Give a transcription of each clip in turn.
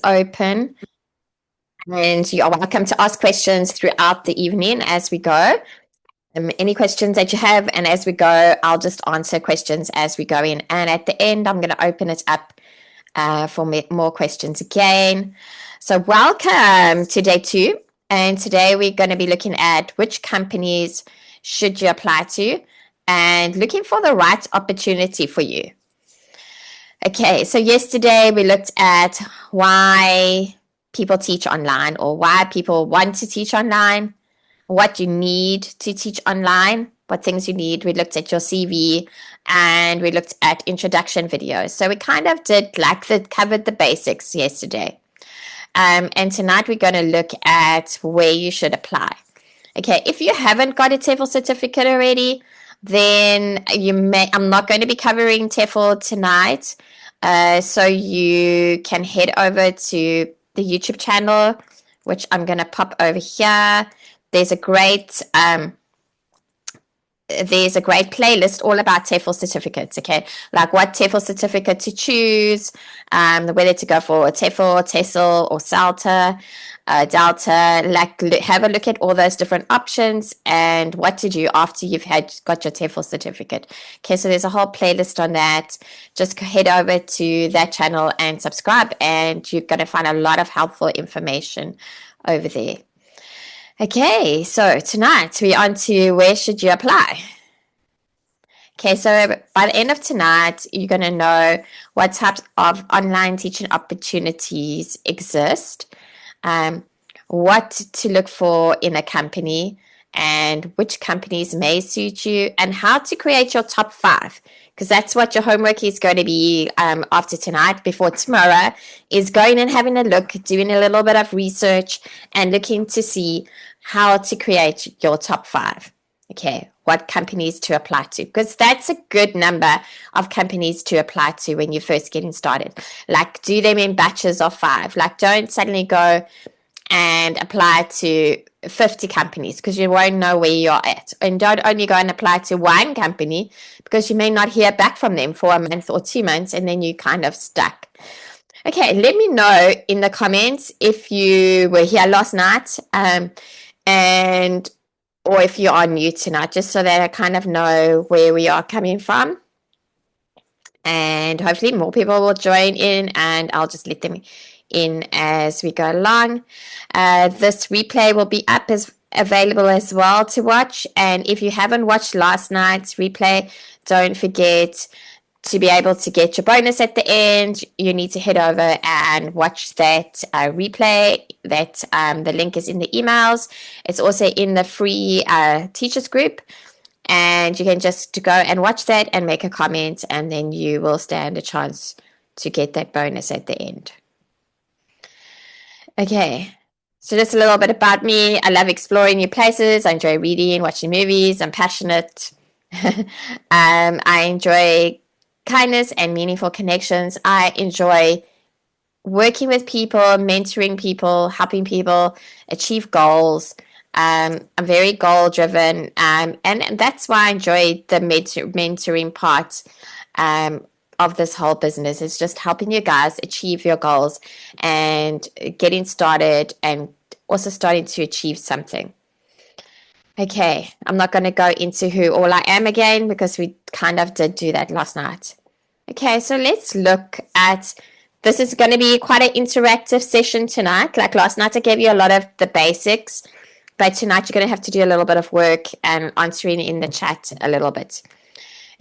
open, and you are welcome to ask questions throughout the evening as we go. Any questions that you have, and as we go, I'll just answer questions as we go in. And at the end, I'm going to open it up for more questions again. So welcome to day 2. And today we're going to be looking at which companies should you apply to and looking for the right opportunity for you. Okay, so yesterday we looked at why people teach online, or why people want to teach online, what you need to teach online, what things you need. We looked at your CV and we looked at introduction videos. So we kind of covered the basics yesterday. And tonight we're going to look at where you should apply. Okay, if you haven't got a TEFL certificate already, then I'm not going to be covering TEFL tonight. So you can head over to the YouTube channel, which I'm going to pop over here. There's a great playlist all about TEFL certificates, okay? Like what TEFL certificate to choose, whether to go for TEFL, tesol, or celta, delta. Like, have a look at all those different options and what to do after you've got your TEFL certificate. Okay, so there's a whole playlist on that. Just head over to that channel and subscribe, and you're going to find a lot of helpful information over there. Okay, so tonight we're on to where should you apply. Okay, so by the end of tonight, you're going to know what types of online teaching opportunities exist, what to look for in a company, and which companies may suit you, and how to create your top 5. Because that's what your homework is going to be after tonight, before tomorrow, is going and having a look, doing a little bit of research, and looking to see how to create your top 5. Okay, what companies to apply to, because that's a good number of companies to apply to when you're first getting started. Like, do them in batches of 5. Like, don't suddenly go and apply to 50 companies, because you won't know where you're at. And don't only go and apply to one company, because you may not hear back from them for a month or 2 months, and then you're kind of stuck. Okay, let me know in the comments if you were here last night, or if you are new tonight, just so that I kind of know where we are coming from. And hopefully more people will join in, and I'll just let them in as we go along. This replay will be up as available as well to watch. And if you haven't watched last night's replay, don't forget to be able to get your bonus at the end. You need to head over and watch that replay. That the link is in the emails. It's also in the free teachers group. And you can just go and watch that and make a comment, and then you will stand a chance to get that bonus at the end. Okay, so just a little bit about me. I love exploring new places. I enjoy reading, watching movies. I'm passionate. I enjoy kindness and meaningful connections. I enjoy working with people, mentoring people, helping people achieve goals. I'm very goal driven, and that's why I enjoy the mentoring part of this whole business. Is just helping you guys achieve your goals and getting started, and also starting to achieve something. Okay, I'm not going to go into who all I am again, because we kind of did do that last night. Okay, so let's look at, this is going to be quite an interactive session tonight. Like last night, I gave you a lot of the basics, but tonight you're going to have to do a little bit of work and answering in the chat a little bit.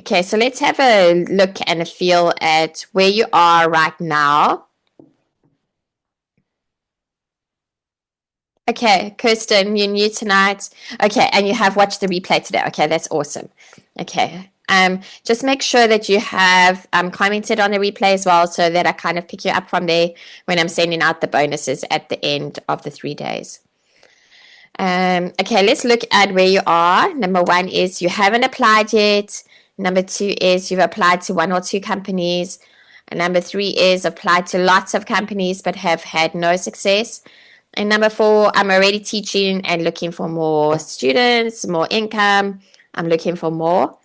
Okay, so let's have a look and a feel at where you are right now. Okay, Kirsten, you're new tonight. Okay, and you have watched the replay today. Okay, that's awesome. Okay, just make sure that you have commented on the replay as well, so that I kind of pick you up from there when I'm sending out the bonuses at the end of the 3 days. Okay, let's look at where you are. Number 1 is you haven't applied yet. Number 2 is you've applied to 1 or 2 companies. And number 3 is applied to lots of companies but have had no success. And number 4, I'm already teaching and looking for more students, more income. I'm looking for more.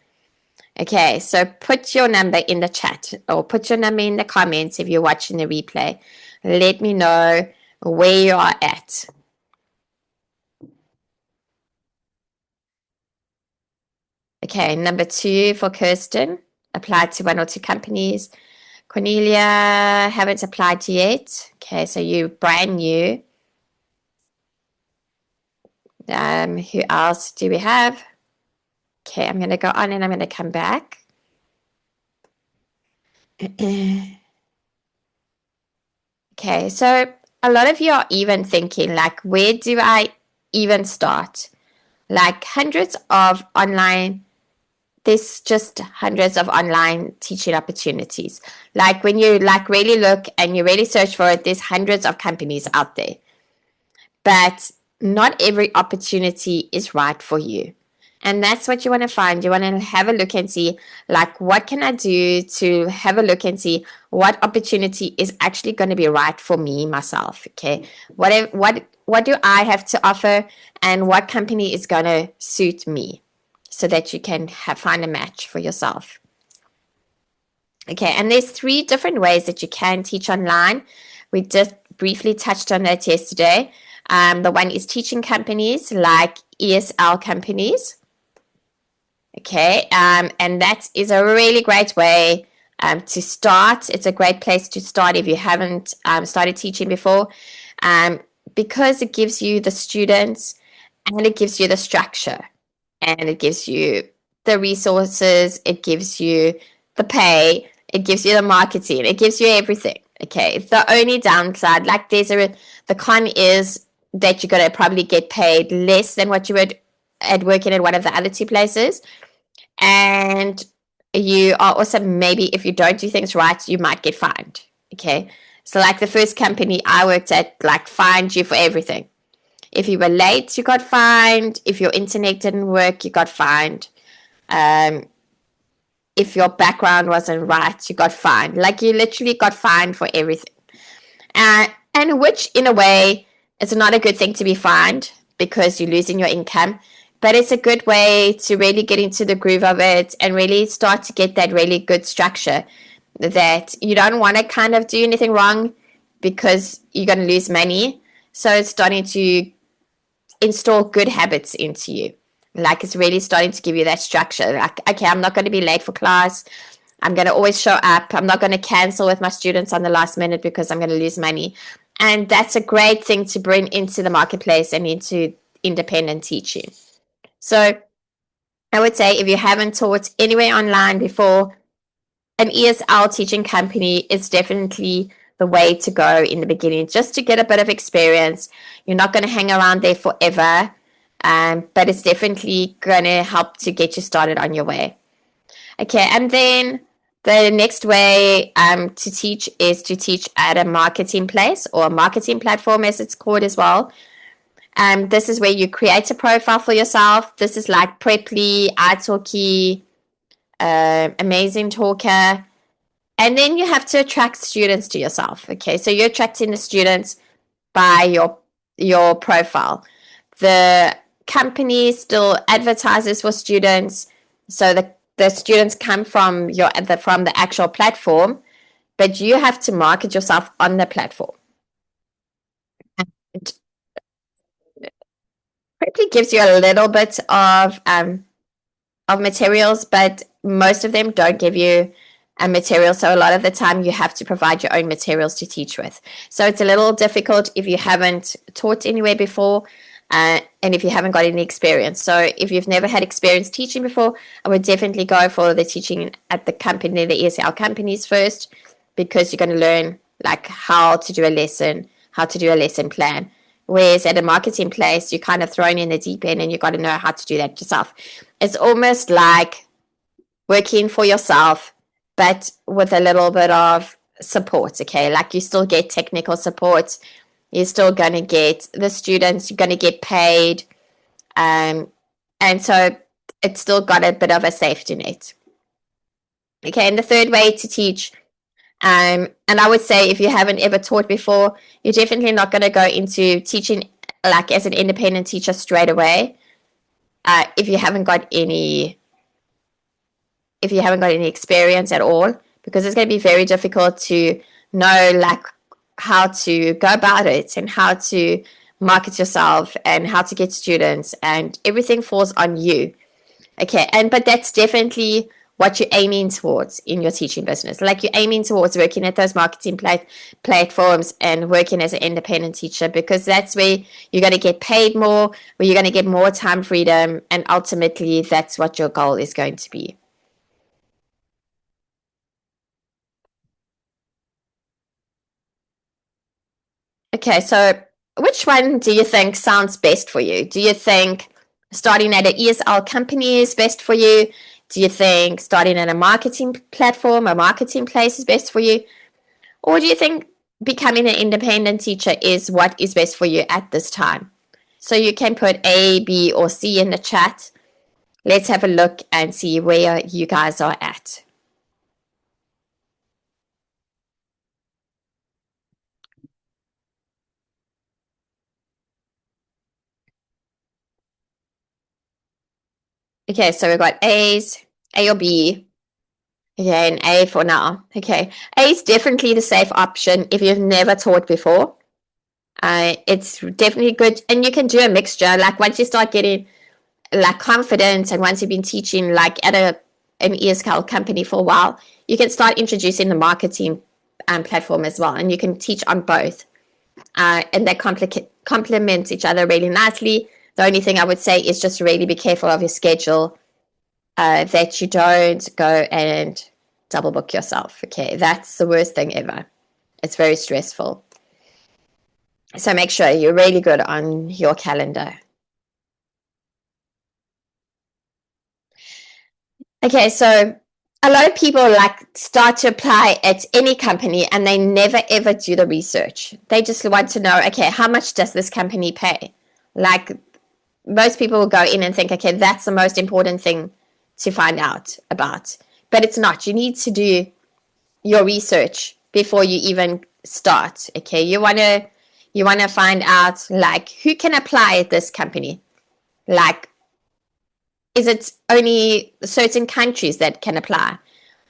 Okay, so put your number in the chat, or put your number in the comments if you're watching the replay. Let me know where you are at. Okay, number 2 for Kirsten, applied to 1 or 2 companies. Cornelia, haven't applied yet. Okay, so you're brand new. Who else do we have? Okay, I'm going to go on and I'm going to come back. Okay, so a lot of you are even thinking, like, where do I even start? Like there's just hundreds of online teaching opportunities. Like when you like really look and you really search for it, there's hundreds of companies out there. But not every opportunity is right for you. And that's what you want to find. You want to have a look and see, like, what can I do to have a look and see what opportunity is actually going to be right for me, myself. Okay. What do I have to offer and what company is going to suit me so that you can find a match for yourself. Okay. And there's 3 different ways that you can teach online. We just briefly touched on that yesterday. The one is teaching companies like ESL companies. Okay, and that is a really great way to start. It's a great place to start if you haven't started teaching before, because it gives you the students and it gives you the structure and it gives you the resources, it gives you the pay, it gives you the marketing, it gives you everything. Okay, the only downside, like the con is that you're going to probably get paid less than what you would at working at one of the other 2 places. And you are also, maybe if you don't do things right, you might get fined. Okay. So like the first company I worked at, like fined you for everything. If you were late, you got fined. If your internet didn't work, you got fined. If your background wasn't right, you got fined. Like you literally got fined for everything. And which in a way is not a good thing to be fined because you're losing your income. But it's a good way to really get into the groove of it and really start to get that really good structure that you don't want to kind of do anything wrong because you're going to lose money. So it's starting to install good habits into you. Like it's really starting to give you that structure. Like, okay, I'm not going to be late for class. I'm going to always show up. I'm not going to cancel with my students on the last minute because I'm going to lose money. And that's a great thing to bring into the marketplace and into independent teaching. So I would say if you haven't taught anywhere online before, an ESL teaching company is definitely the way to go in the beginning, just to get a bit of experience. You're not going to hang around there forever, but it's definitely going to help to get you started on your way. Okay, and then the next way to teach is to teach at a marketing place or a marketing platform, as it's called as well. This is where you create a profile for yourself. This is like Preply, italki, AmazingTalker. And then you have to attract students to yourself. Okay, so you're attracting the students by your profile. The company still advertises for students, so the students come from the actual platform, but you have to market yourself on the platform. And Preply gives you a little bit of materials, but most of them don't give you a material. So a lot of the time you have to provide your own materials to teach with. So it's a little difficult if you haven't taught anywhere before and if you haven't got any experience. So if you've never had experience teaching before, I would definitely go for the teaching at the company, the ESL companies first, because you're going to learn like how to do a lesson, how to do a lesson plan. Whereas at a marketing place, you're kind of thrown in the deep end and you've got to know how to do that yourself. It's almost like working for yourself, but with a little bit of support, okay? Like you still get technical support. You're still going to get the students, you're going to get paid. And so it's still got a bit of a safety net. Okay, and the third way to teach, and I would say if you haven't ever taught before, you're definitely not going to go into teaching like as an independent teacher straight away. If you haven't got any experience at all, because it's going to be very difficult to know like how to go about it and how to market yourself and how to get students, and everything falls on you. Okay, but that's definitely what you're aiming towards in your teaching business. Like, you're aiming towards working at those marketing platforms and working as an independent teacher, because that's where you're going to get paid more, where you're going to get more time freedom, and ultimately that's what your goal is going to be. Okay, so which one do you think sounds best for you? Do you think starting at an ESL company is best for you? Do you think starting at a marketing platform, a marketing place is best for you? Or do you think becoming an independent teacher is what is best for you at this time? So you can put A, B, or C in the chat. Let's have a look and see where you guys are at. Okay, so we've got A's, A or B. Okay, and A for now. Okay, A is definitely the safe option if you've never taught before. It's definitely good, and you can do a mixture. Like, once you start getting like confidence, and once you've been teaching like at an ESL company for a while, you can start introducing the marketing platform as well, and you can teach on both. And they complement each other really nicely. The only thing I would say is just really be careful of your schedule, that you don't go and double book yourself. Okay, that's the worst thing ever. It's very stressful. So make sure you're really good on your calendar. Okay, so a lot of people like start to apply at any company and they never ever do the research. They just want to know, okay, how much does this company pay? Like, most people will go in and think, okay, that's the most important thing to find out about. But it's not. You need to do your research before you even start. Okay, you wanna find out, like, who can apply at this company. Like, is it only certain countries that can apply,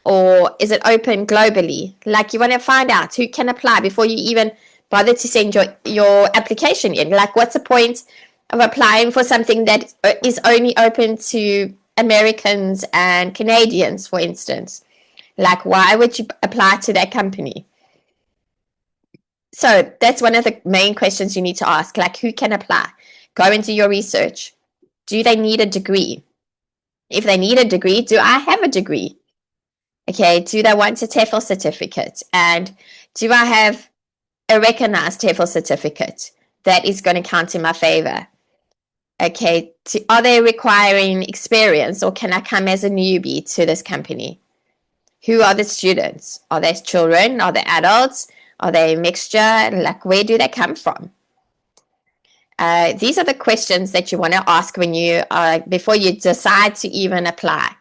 or is it open globally? Like, you want to find out who can apply before you even bother to send your application in. Like, what's the point of applying for something that is only open to Americans and Canadians, for instance? Like, why would you apply to that company? So that's one of the main questions you need to ask. Like, who can apply? Go and do your research. Do they need a degree? If they need a degree, do I have a degree? Okay, do they want a TEFL certificate? And do I have a recognized TEFL certificate that is going to count in my favor? Okay, are they requiring experience, or can I come as a newbie to this company? Who are the students? Are they children? Are they adults? Are they a mixture? Like, where do they come from? These are the questions that you want to ask when you before you decide to even apply.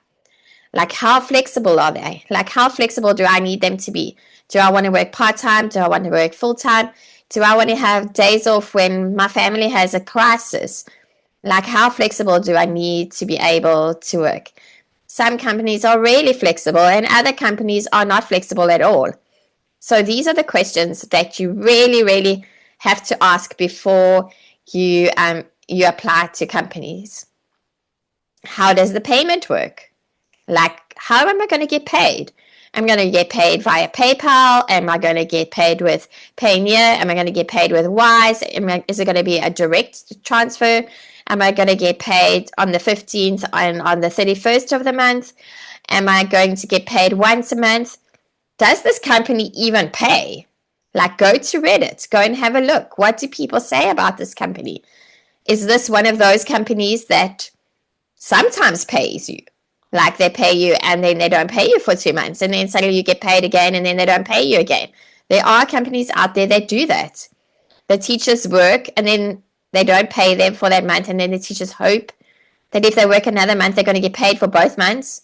Like, how flexible are they? Like, how flexible do I need them to be? Do I want to work part-time? Do I want to work full-time? Do I want to have days off when my family has a crisis? Like, how flexible do I need to be able to work? Some companies are really flexible and other companies are not flexible at all. So these are the questions that you really, really have to ask before you apply to companies. How does the payment work? Like, how am I going to get paid? I'm going to get paid via PayPal. Am I going to get paid with Payoneer? Am I going to get paid with Wise? Is it going to be a direct transfer? Am I going to get paid on the 15th and on the 31st of the month? Am I going to get paid once a month? Does this company even pay? Like, go to Reddit, go and have a look. What do people say about this company? Is this one of those companies that sometimes pays you? Like, they pay you and then they don't pay you for 2 months, and then suddenly you get paid again and then they don't pay you again. There are companies out there that do that. The teachers work and then they don't pay them for that month, and then the teachers hope that if they work another month, they're going to get paid for both months.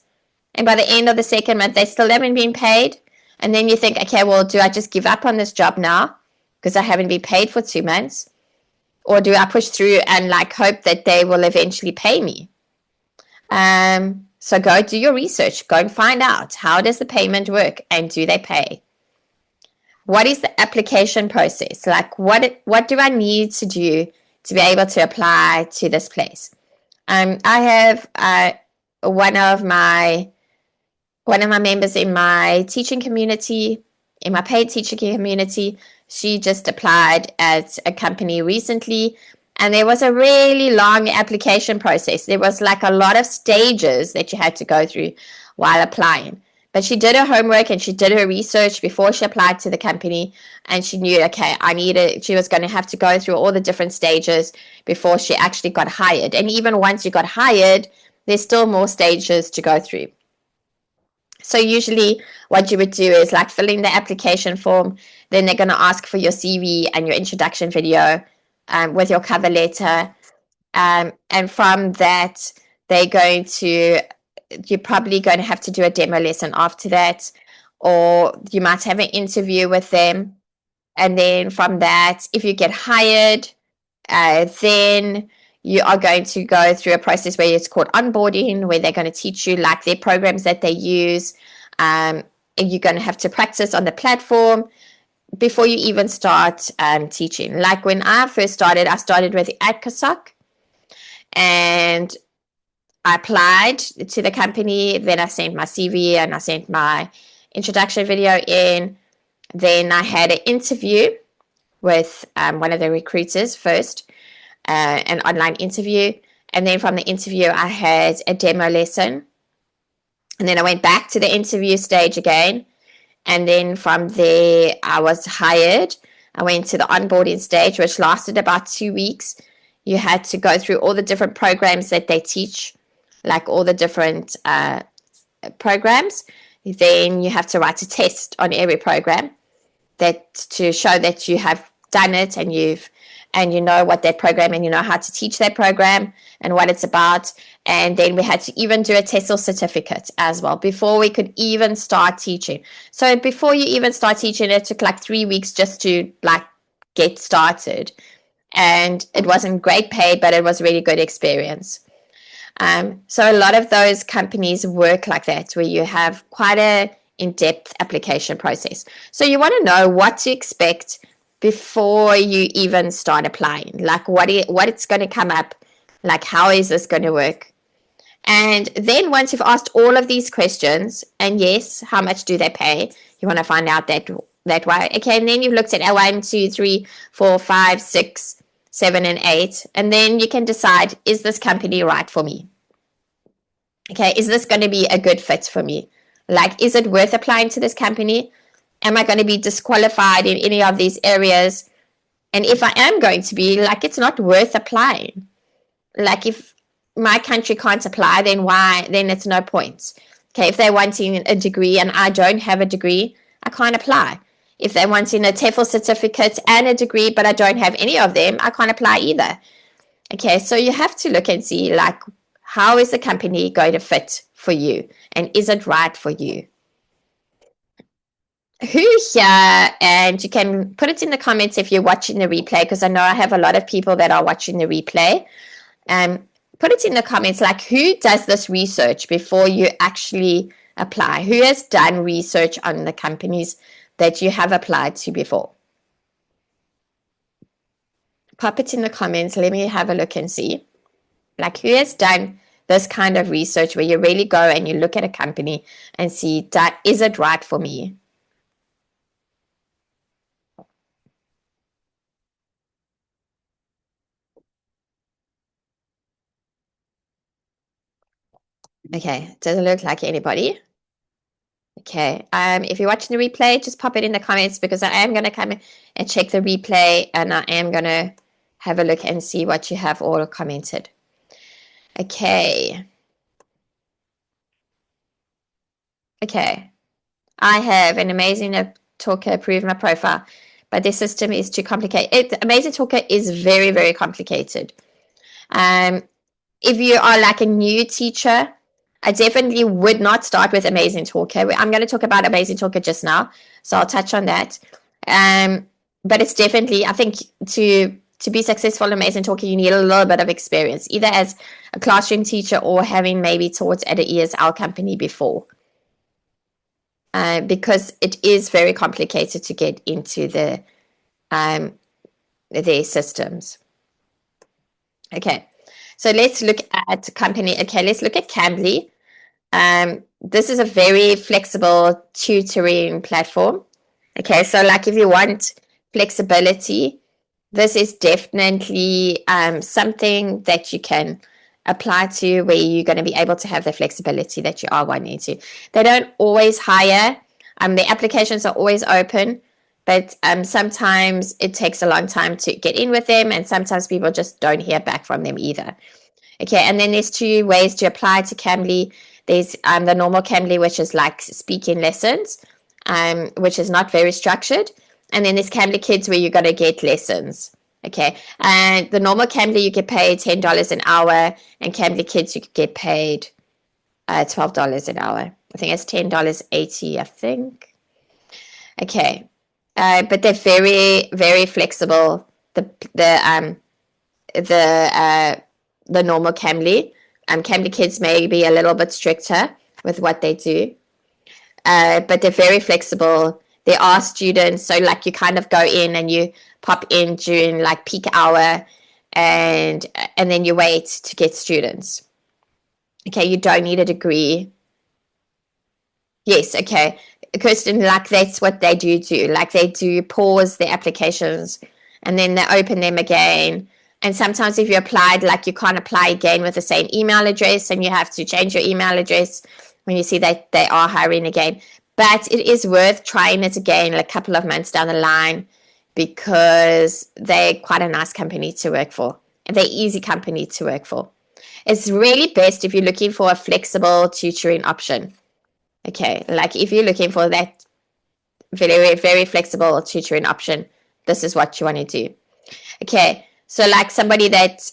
And by the end of the second month, they still haven't been paid. And then you think, okay, well, do I just give up on this job now because I haven't been paid for 2 months? Or do I push through and like hope that they will eventually pay me? So go do your research. Go and find out, how does the payment work and do they pay? what is the application process? Like, what do I need to do to be able to apply to this place? I have one of my members in my teaching community, in my paid teaching community. She just applied at a company recently, and there was a really long application process. There was like a lot of stages that you had to go through while applying. But she did her homework and she did her research before she applied to the company, and she knew, okay, she was going to have to go through all the different stages before she actually got hired. And even once you got hired, there's still more stages to go through. So usually what you would do is like fill in the application form, then they're going to ask for your CV and your introduction video with your cover letter. And from that, you're probably going to have to do a demo lesson after that, or you might have an interview with them. And then from that, if you get hired, then you are going to go through a process where it's called onboarding, where they're going to teach you like their programs that they use. And you're going to have to practice on the platform before you even start teaching. Like when I first started, I started with AdCasoc, and I applied to the company. Then I sent my CV and I sent my introduction video in. Then I had an interview with one of the recruiters first, an online interview. And then from the interview, I had a demo lesson. And then I went back to the interview stage again. And then from there, I was hired. I went to the onboarding stage, which lasted about 2 weeks. You had to go through all the different programs that they teach, like all the different programs. Then you have to write a test on every program to show that you have done it and you know what that program, and you know how to teach that program and what it's about. And then we had to even do a tesol certificate as well before we could even start teaching. So before you even start teaching, it took like 3 weeks just to like get started. And it wasn't great pay, but it was a really good experience. So a lot of those companies work like that, where you have quite a in-depth application process. So you want to know what to expect before you even start applying, like what it's going to come up, like how is this going to work. And then once you've asked all of these questions, and yes, how much do they pay, you want to find out that way. Okay, and then you've looked at 1, 2, 3, 4, 5, 6, 7, and 8, and then you can decide, is this company right for me? Okay, is this going to be a good fit for me? Like, is it worth applying to this company? Am I going to be disqualified in any of these areas? And if I am going to be, like, it's not worth applying. Like, if my country can't apply, then why? Then it's no point. Okay, if they're wanting a degree and I don't have a degree, I can't apply. If they're wanting a TEFL certificate and a degree, but I don't have any of them, I can't apply either. Okay, so you have to look and see, like, how is the company going to fit for you? And is it right for you? Who here, and you can put it in the comments if you're watching the replay, because I know I have a lot of people that are watching the replay. Put it in the comments, like, who does this research before you actually apply? Who has done research on the companies that you have applied to before? Pop it in the comments. Let me have a look and see. Like, who has done this kind of research where you really go and you look at a company and see, that is it right for me? Okay, doesn't look like anybody. Okay, if you're watching the replay, just pop it in the comments, because I am going to come and check the replay, and I am going to have a look and see what you have all commented. Okay. Okay. I have an AmazingTalker approved my profile, but their system is too complicated. AmazingTalker is very, very complicated. If you are like a new teacher, I definitely would not start with AmazingTalker. I'm going to talk about AmazingTalker just now, so I'll touch on that. But it's definitely, I think, to be successful in AmazingTalker, you need a little bit of experience, either as a classroom teacher or having maybe taught at an ESL company before. because it is very complicated to get into their systems. Okay, so let's look at company. Okay, let's look at Cambly. This is a very flexible tutoring platform. Okay, so like if you want flexibility, this is definitely something that you can apply to, where you're going to be able to have the flexibility that you are wanting to. They don't always hire. The applications are always open, but sometimes it takes a long time to get in with them, and sometimes people just don't hear back from them either. Okay, and then there's two ways to apply to Cambly. There's the normal Cambly, which is like speaking lessons, which is not very structured. And then there's Cambly Kids, where you're going to get lessons. Okay, and the normal Cambly, you get paid $10 an hour, and Cambly Kids, you get paid $12 an hour. I think it's $10.80, I think. Okay, but they're very, very flexible. The normal Cambly. Cambly Kids may be a little bit stricter with what they do, but they're very flexible. There are students, so like you kind of go in and you pop in during like peak hour, and then you wait to get students. Okay, you don't need a degree. Yes, okay. Kirsten, like that's what they do. Like they do pause their applications and then they open them again. And sometimes if you applied, like you can't apply again with the same email address, and you have to change your email address when you see that they are hiring again. But it is worth trying it again a couple of months down the line, because they're quite a nice company to work for. And they're easy company to work for. It's really best if you're looking for a flexible tutoring option. Okay, like if you're looking for that very, very flexible tutoring option, this is what you want to do. Okay, so like somebody that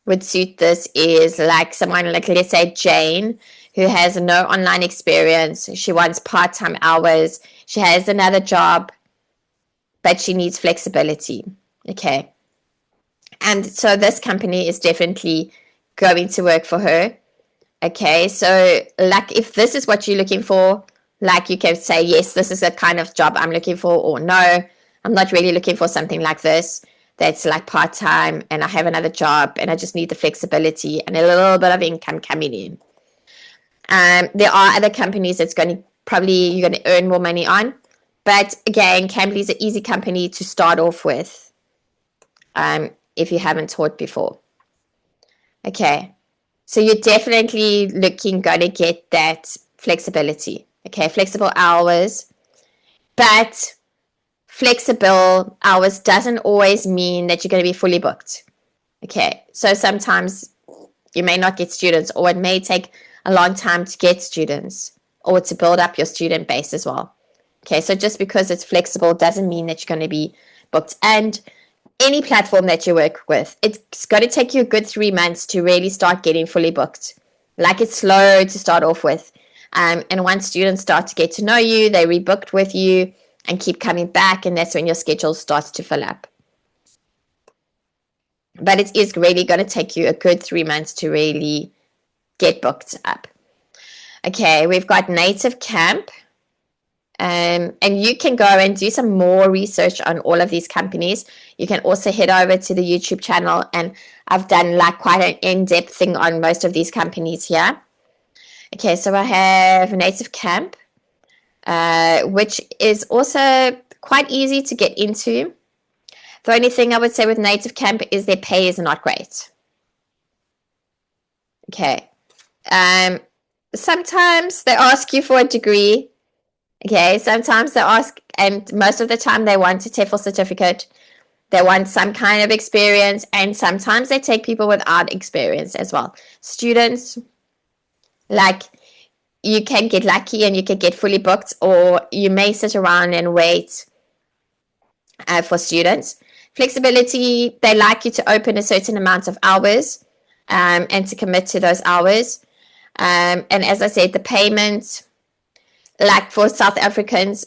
would suit this is like someone like, let's say Jane, who has no online experience. She wants part-time hours. She has another job, but she needs flexibility. Okay, and so this company is definitely going to work for her. Okay, so like if this is what you're looking for, like you can say, yes, this is the kind of job I'm looking for, or no, I'm not really looking for something like this. That's like part-time and I have another job and I just need the flexibility and a little bit of income coming in. There are other companies that's going to you're going to earn more money on. But again, Cambly is an easy company to start off with if you haven't taught before. Okay. So you're definitely going to get that flexibility. Okay, flexible hours. But flexible hours doesn't always mean that you're going to be fully booked. Okay, so sometimes you may not get students, or it may take a long time to get students, or to build up your student base as well. Okay, so just because it's flexible doesn't mean that you're going to be booked. And any platform that you work with, it's going to take you a good 3 months to really start getting fully booked. Like it's slow to start off with. And once students start to get to know you, they rebooked with you and keep coming back, and that's when your schedule starts to fill up. But it is really going to take you a good 3 months to really get booked up. Okay, we've got NativeCamp. And you can go and do some more research on all of these companies. You can also head over to the YouTube channel, and I've done like quite an in-depth thing on most of these companies here. Okay, so I have NativeCamp, which is also quite easy to get into. The only thing I would say with NativeCamp is their pay is not great. Okay. Sometimes they ask you for a degree. Okay, sometimes they ask, and most of the time they want a TEFL certificate. They want some kind of experience, and sometimes they take people without experience as well. Students, like, you can get lucky and you can get fully booked, or you may sit around and wait for students. Flexibility, they like you to open a certain amount of hours and to commit to those hours. And as I said, the payment, like for South Africans,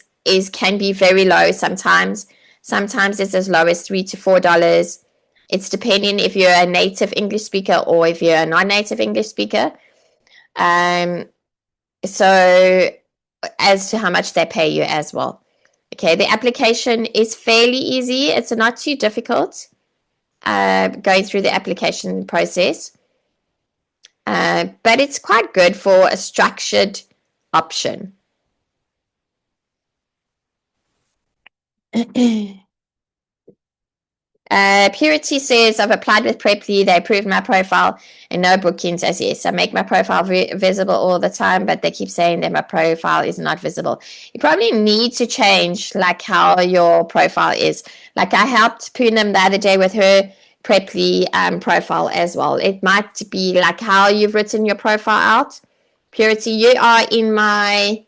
can be very low sometimes. Sometimes it's as low as $3 to $4. It's depending if you're a native English speaker or if you're a non-native English speaker. So as to how much they pay you as well. Okay, the application is fairly easy. It's not too difficult going through the application process. But it's quite good for a structured option. Purity says, I've applied with Preply. They approved my profile and no bookings as yes. I make my profile visible all the time, but they keep saying that my profile is not visible. You probably need to change like how your profile is. Like I helped Poonam the other day with her Preply profile as well. It might be like how you've written your profile out. Purity, you are in my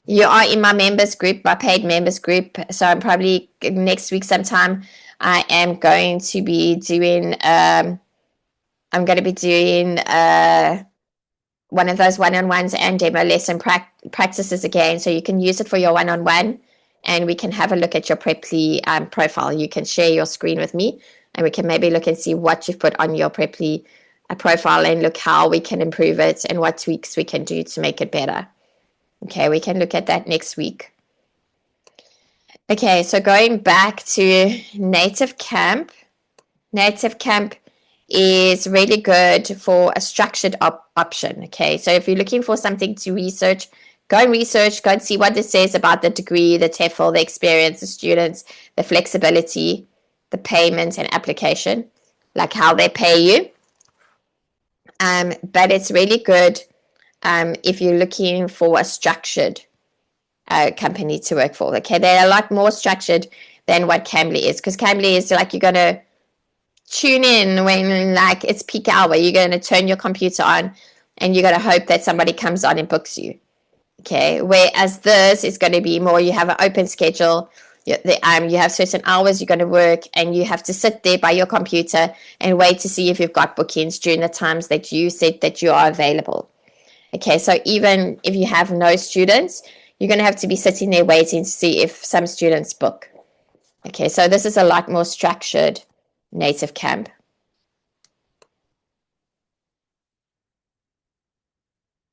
members group, my paid members group. So I'm probably next week sometime I am going to be doing one of those one-on-ones and demo lesson practices again, so you can use it for your one-on-one and we can have a look at your Preply profile. You can share your screen with me and we can maybe look and see what you've put on your Preply profile and look how we can improve it and what tweaks we can do to make it better. Okay, we can look at that next week. Okay, so going back to NativeCamp. NativeCamp is really good for a structured option. Okay, so if you're looking for something to research, go and see what it says about the degree, the TEFL, the experience, the students, the flexibility, the payment and application, like how they pay you. But it's really good if you're looking for a structured company to work for. Okay, they're a lot more structured than what Cambly is, because Cambly is like you're going to tune in when like it's peak hour. You're going to turn your computer on and you're going to hope that somebody comes on and books you. Okay, whereas this is going to be more, you have an open schedule. You have certain hours you're going to work and you have to sit there by your computer and wait to see if you've got bookings during the times that you said that you are available. Okay, so even if you have no students, you're going to have to be sitting there waiting to see if some students book. Okay, so this is a lot more structured NativeCamp.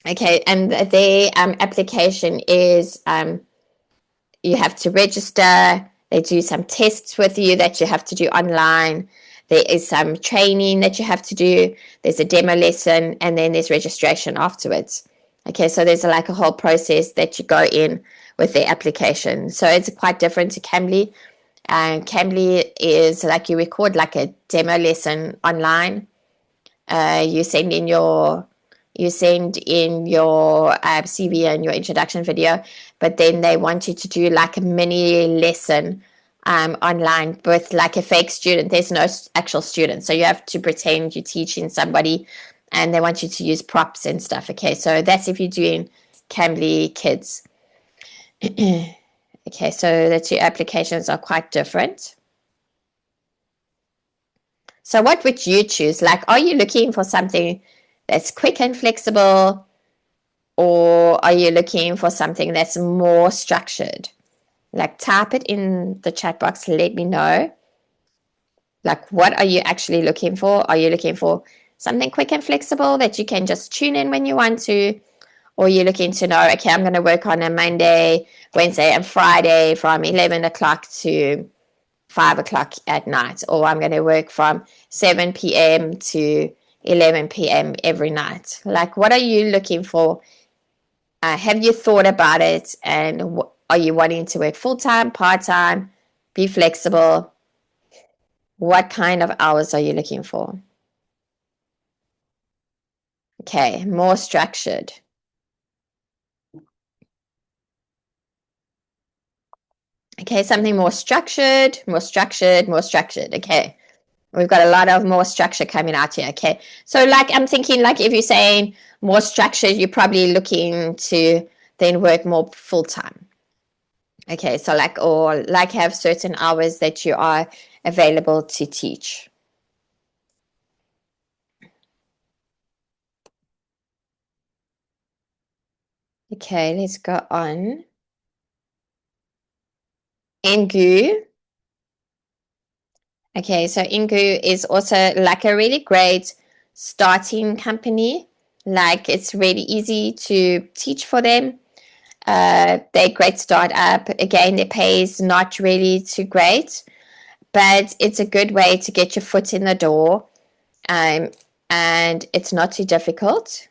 Okay, and their application is you have to register. They do some tests with you that you have to do online. There is some training that you have to do. There's a demo lesson, and then there's registration afterwards. Okay, so there's like a whole process that you go in with the application. So it's quite different to Cambly. Cambly is like you record like a demo lesson online. You send in your CV and your introduction video, but then they want you to do like a mini lesson online with like a fake student. There's no actual student, so you have to pretend you're teaching somebody and they want you to use props and stuff. Okay, so that's if you're doing Cambly Kids. Okay, so the two applications are quite different. So what would you choose? Like, are you looking for something that's quick and flexible, or are you looking for something that's more structured? Like, type it in the chat box, let me know. Like, what are you actually looking for? Are you looking for something quick and flexible that you can just tune in when you want to? Or you're looking to know, okay, I'm going to work on a Monday, Wednesday, and Friday from 11 o'clock to 5 o'clock at night. Or I'm going to work from 7 p.m. to 11 p.m. every night. Like, what are you looking for? Have you thought about it? And are you wanting to work full-time, part-time, be flexible? What kind of hours are you looking for? Okay, more structured. Okay, something more structured, more structured, more structured. Okay, we've got a lot of more structure coming out here. Okay, so like I'm thinking like if you're saying more structured, you're probably looking to then work more full-time. Okay, so like, or like have certain hours that you are available to teach. Okay, let's go on. Engoo. Okay, so Engoo is also like a really great starting company. Like it's really easy to teach for them. They're great startup. Again, their pay is not really too great, but it's a good way to get your foot in the door, and it's not too difficult.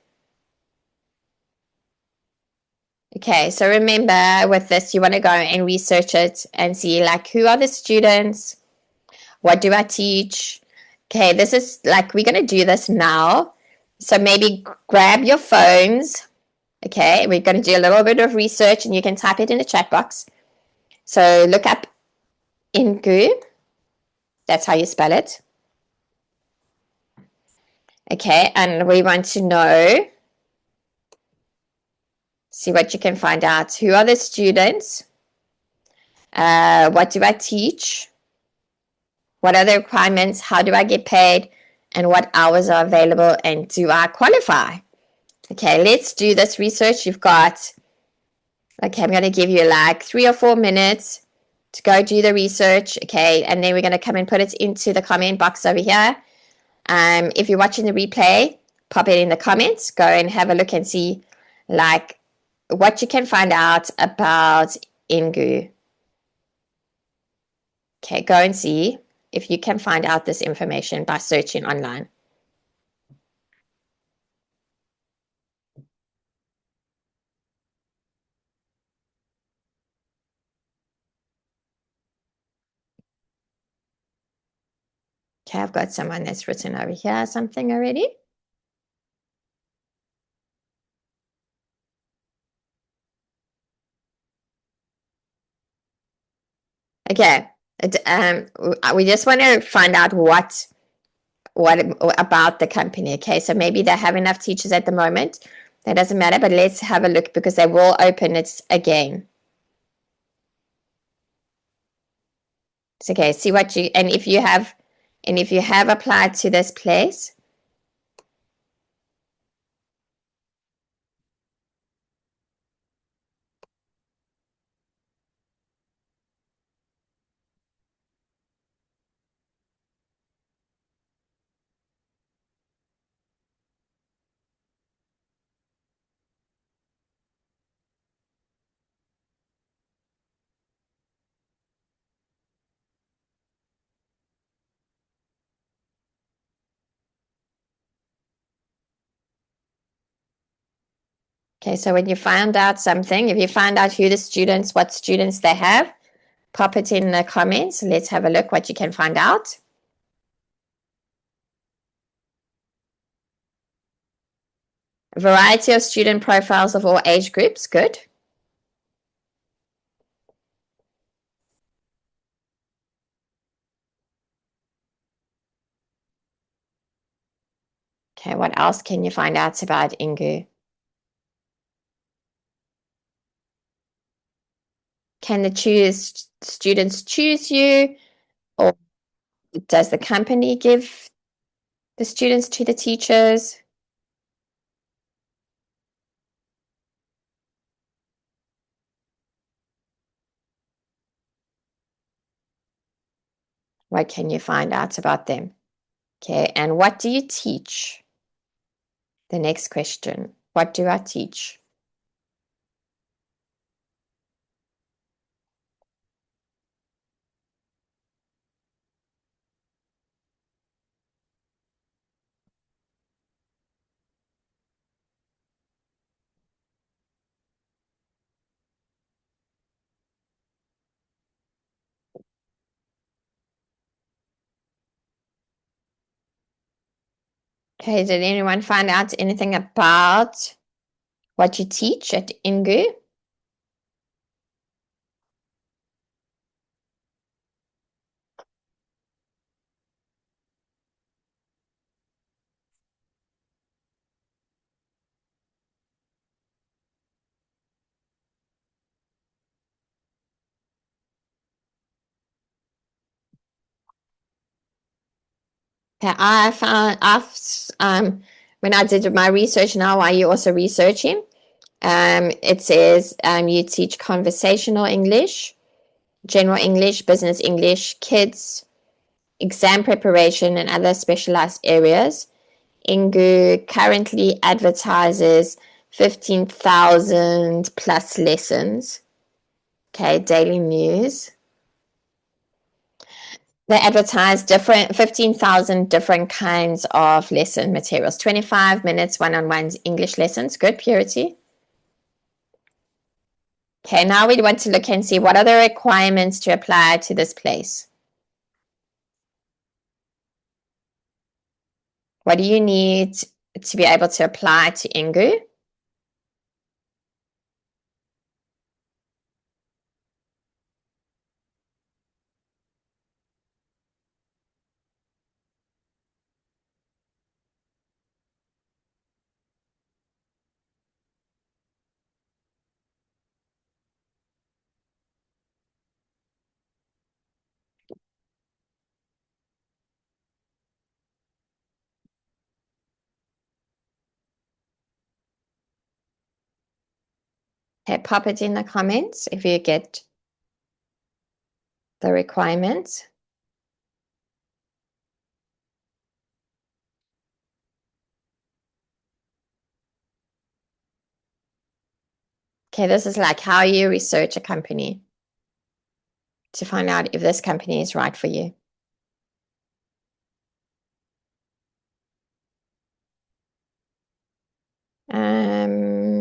Okay, so remember with this, you want to go and research it and see like who are the students, what do I teach? Okay, this is like we're going to do this now. So maybe grab your phones. Okay, we're going to do a little bit of research and you can type it in the chat box. So look up Engoo. That's how you spell it. Okay, and we want to know, see what you can find out. Who are the students? What do I teach? What are the requirements? How do I get paid? And what hours are available? And do I qualify? Okay, let's do this research. You've got, okay, I'm going to give you like 3 or 4 minutes to go do the research. Okay, and then we're going to come and put it into the comment box over here. If you're watching the replay, pop it in the comments. Go and have a look and see like what you can find out about Engoo. Okay, go and see if you can find out this information by searching online. Okay, I've got someone that's written over here something already. Okay, we just want to find out what about the company. Okay, so maybe they have enough teachers at the moment. That doesn't matter, but let's have a look because they will open it again. It's okay. See what you and if you have applied to this place. Okay, so when you find out something, if you find out who the students, what students they have, pop it in the comments. Let's have a look what you can find out. A variety of student profiles of all age groups. Good. Okay, what else can you find out about Engoo? Can the students choose you, or does the company give the students to the teachers? What can you find out about them? Okay, and what do you teach? The next question, what do I teach? Okay, did anyone find out anything about what you teach at Engoo? Okay, I found when I did my research. Now, are you also researching? It says you teach conversational English, general English, business English, kids, exam preparation, and other specialized areas. Engoo currently advertises 15,000 plus lessons. Okay, daily news. They advertise 15,000 different kinds of lesson materials. 25 minutes one-on-one English lessons. Good, Purity. Okay, now we want to look and see what are the requirements to apply to this place. What do you need to be able to apply to Engoo? Okay, pop it in the comments if you get the requirements. Okay, this is like how you research a company to find out if this company is right for you.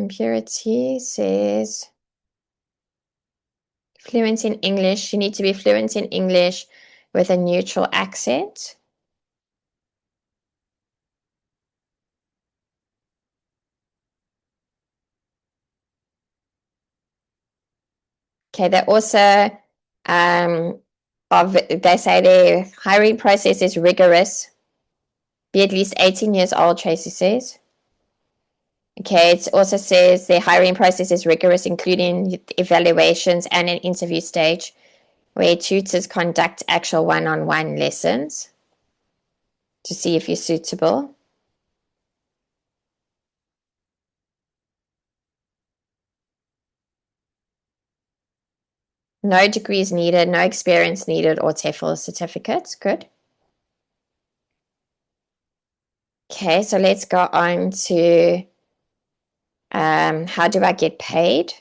Purity says fluent in English. You need to be fluent in English with a neutral accent. Okay, they also they say their hiring process is rigorous. Be at least 18 years old, Tracy says. Okay, it also says the hiring process is rigorous, including evaluations and an interview stage where tutors conduct actual one-on-one lessons to see if you're suitable. No degrees needed, no experience needed, or TEFL certificates. Good. Okay, so let's go on to how do I get paid?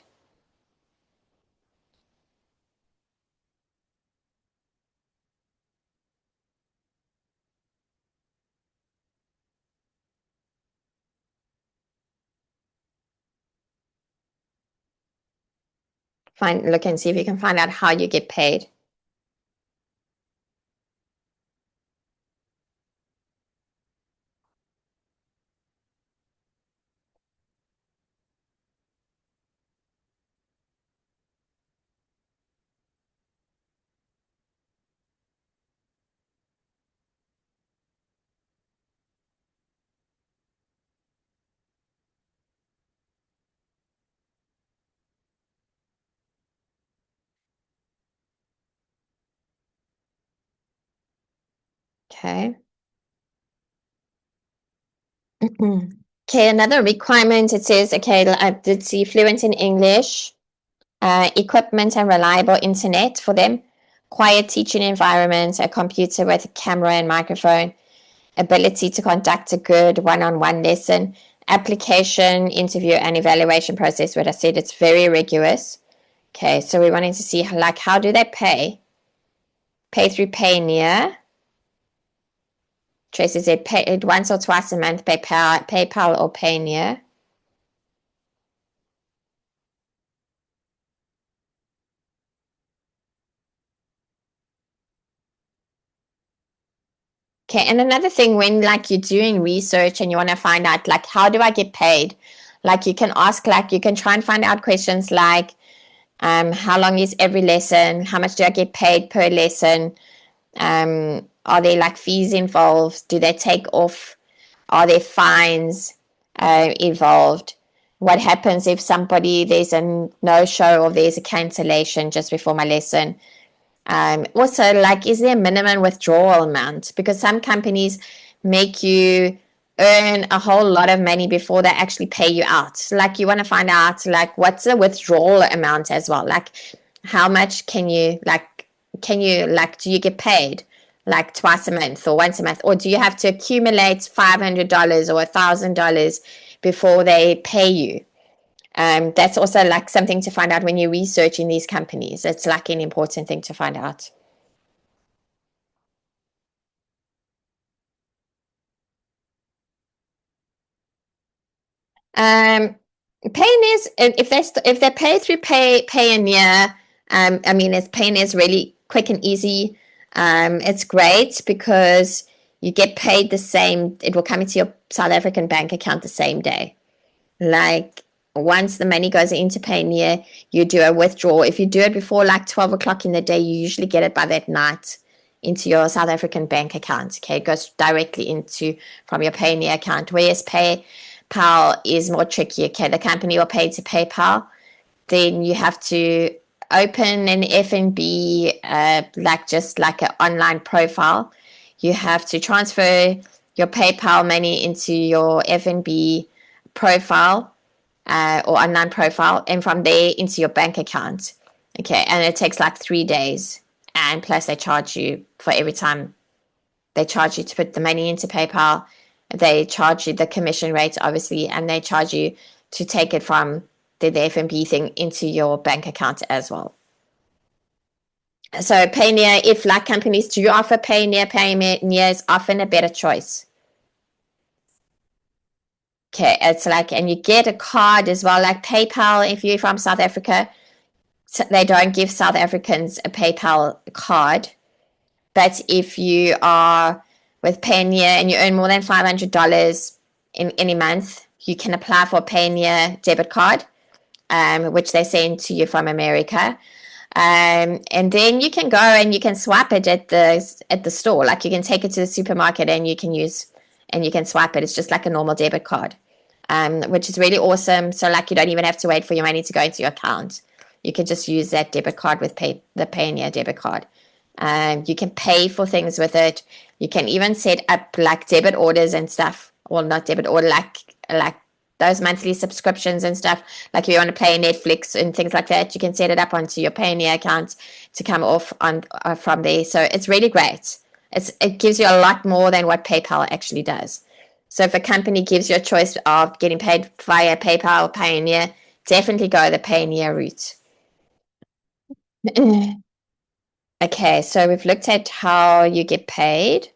Look and see if you can find out how you get paid. Okay. Okay, another requirement, it says, okay, I did see fluent in English, equipment and reliable internet for them, quiet teaching environment, a computer with a camera and microphone, ability to conduct a good one-on-one lesson, application, interview, and evaluation process, what I said, it's very rigorous. Okay, so we're wanting to see, like, how do they pay? Pay through Payoneer. Tracy said pay once or twice a month, PayPal or Payoneer. Okay, and another thing, when like you're doing research and you want to find out like how do I get paid, like you can ask, like you can try and find out questions like how long is every lesson, how much do I get paid per lesson, are there like fees involved, do they take off, are there fines involved, what happens if there's a no-show or there's a cancellation just before my lesson. Also, like, is there a minimum withdrawal amount? Because some companies make you earn a whole lot of money before they actually pay you out. Like, you want to find out, like, what's the withdrawal amount as well? Like, how much do you get paid? Like twice a month or once a month? Or do you have to accumulate $500 or $1,000 before they pay you. That's also like something to find out when you're researching these companies. It's like an important thing to find out. Um, Payoneers, if they pay through Payoneer, I mean, it's Payoneer is really quick and easy. It's great because you get paid the same. It will come into your South African bank account the same day. Like once the money goes into Payoneer, you do a withdrawal. If you do it before like 12 o'clock in the day, you usually get it by that night into your South African bank account. Okay, it goes directly into from your Payoneer account. Whereas PayPal is more tricky. Okay, the company will pay to PayPal, then you have to open an FNB, like just like an online profile. You have to transfer your PayPal money into your FNB profile, or online profile, and from there into your bank account. Okay, and it takes like 3 days. And plus, they charge you for every time they charge you to put the money into PayPal. They charge you the commission rate, obviously, and they charge you to take it from the FNB thing into your bank account as well. So Payoneer, if like companies do offer Payoneer is often a better choice. Okay, it's like, and you get a card as well, like PayPal. If you're from South Africa, they don't give South Africans a PayPal card. But if you are with Payoneer and you earn more than $500 in any month, you can apply for a Payoneer debit card, which they send to you from America. And then you can go and you can swipe it at the store. Like you can take it to the supermarket and you can swipe it. It's just like a normal debit card, which is really awesome. So like you don't even have to wait for your money to go into your account. You can just use that debit card with the Payoneer debit card. You can pay for things with it. You can even set up like debit orders and stuff. Well, not debit order, like those monthly subscriptions and stuff. Like if you want to play Netflix and things like that, you can set it up onto your Payoneer account to come off on from there. So it's really great. It gives you a lot more than what PayPal actually does. So if a company gives you a choice of getting paid via PayPal or Payoneer, definitely go the Payoneer route. Okay, so we've looked at how you get paid.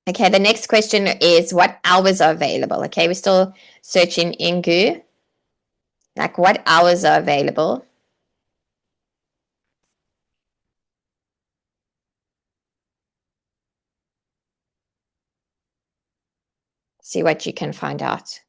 Okay, the next question is what hours are available? Okay, we're still searching Engoo. Like what hours are available? See what you can find out.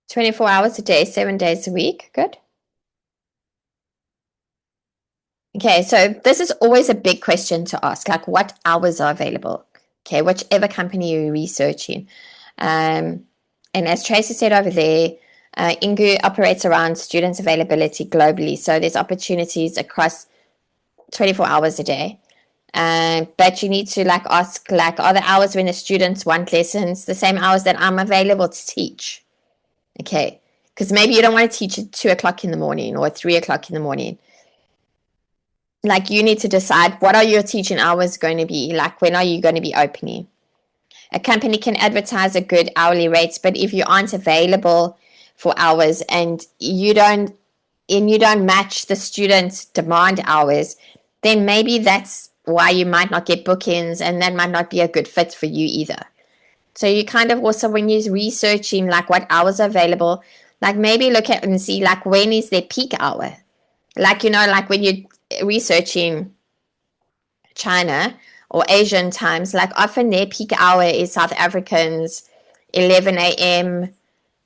$24 hours a day, 7 days a week. Good. Okay, so this is always a big question to ask, like what hours are available? Okay, whichever company you're researching. And as Tracy said over there, Engoo operates around students' availability globally. So there's opportunities across 24 hours a day. But you need to like ask, like, are the hours when the students want lessons the same hours that I'm available to teach? Okay, because maybe you don't want to teach at 2 o'clock in the morning or 3 o'clock in the morning. Like you need to decide what are your teaching hours going to be, like when are you going to be opening. A company can advertise a good hourly rate, but if you aren't available for hours and you don't match the students' demand hours, then maybe that's why you might not get bookings and that might not be a good fit for you either. So you kind of also, when you're researching like what hours are available, like maybe look at and see like when is their peak hour. Like, like when you're researching China or Asian times, like often their peak hour is South Africans 11 a.m.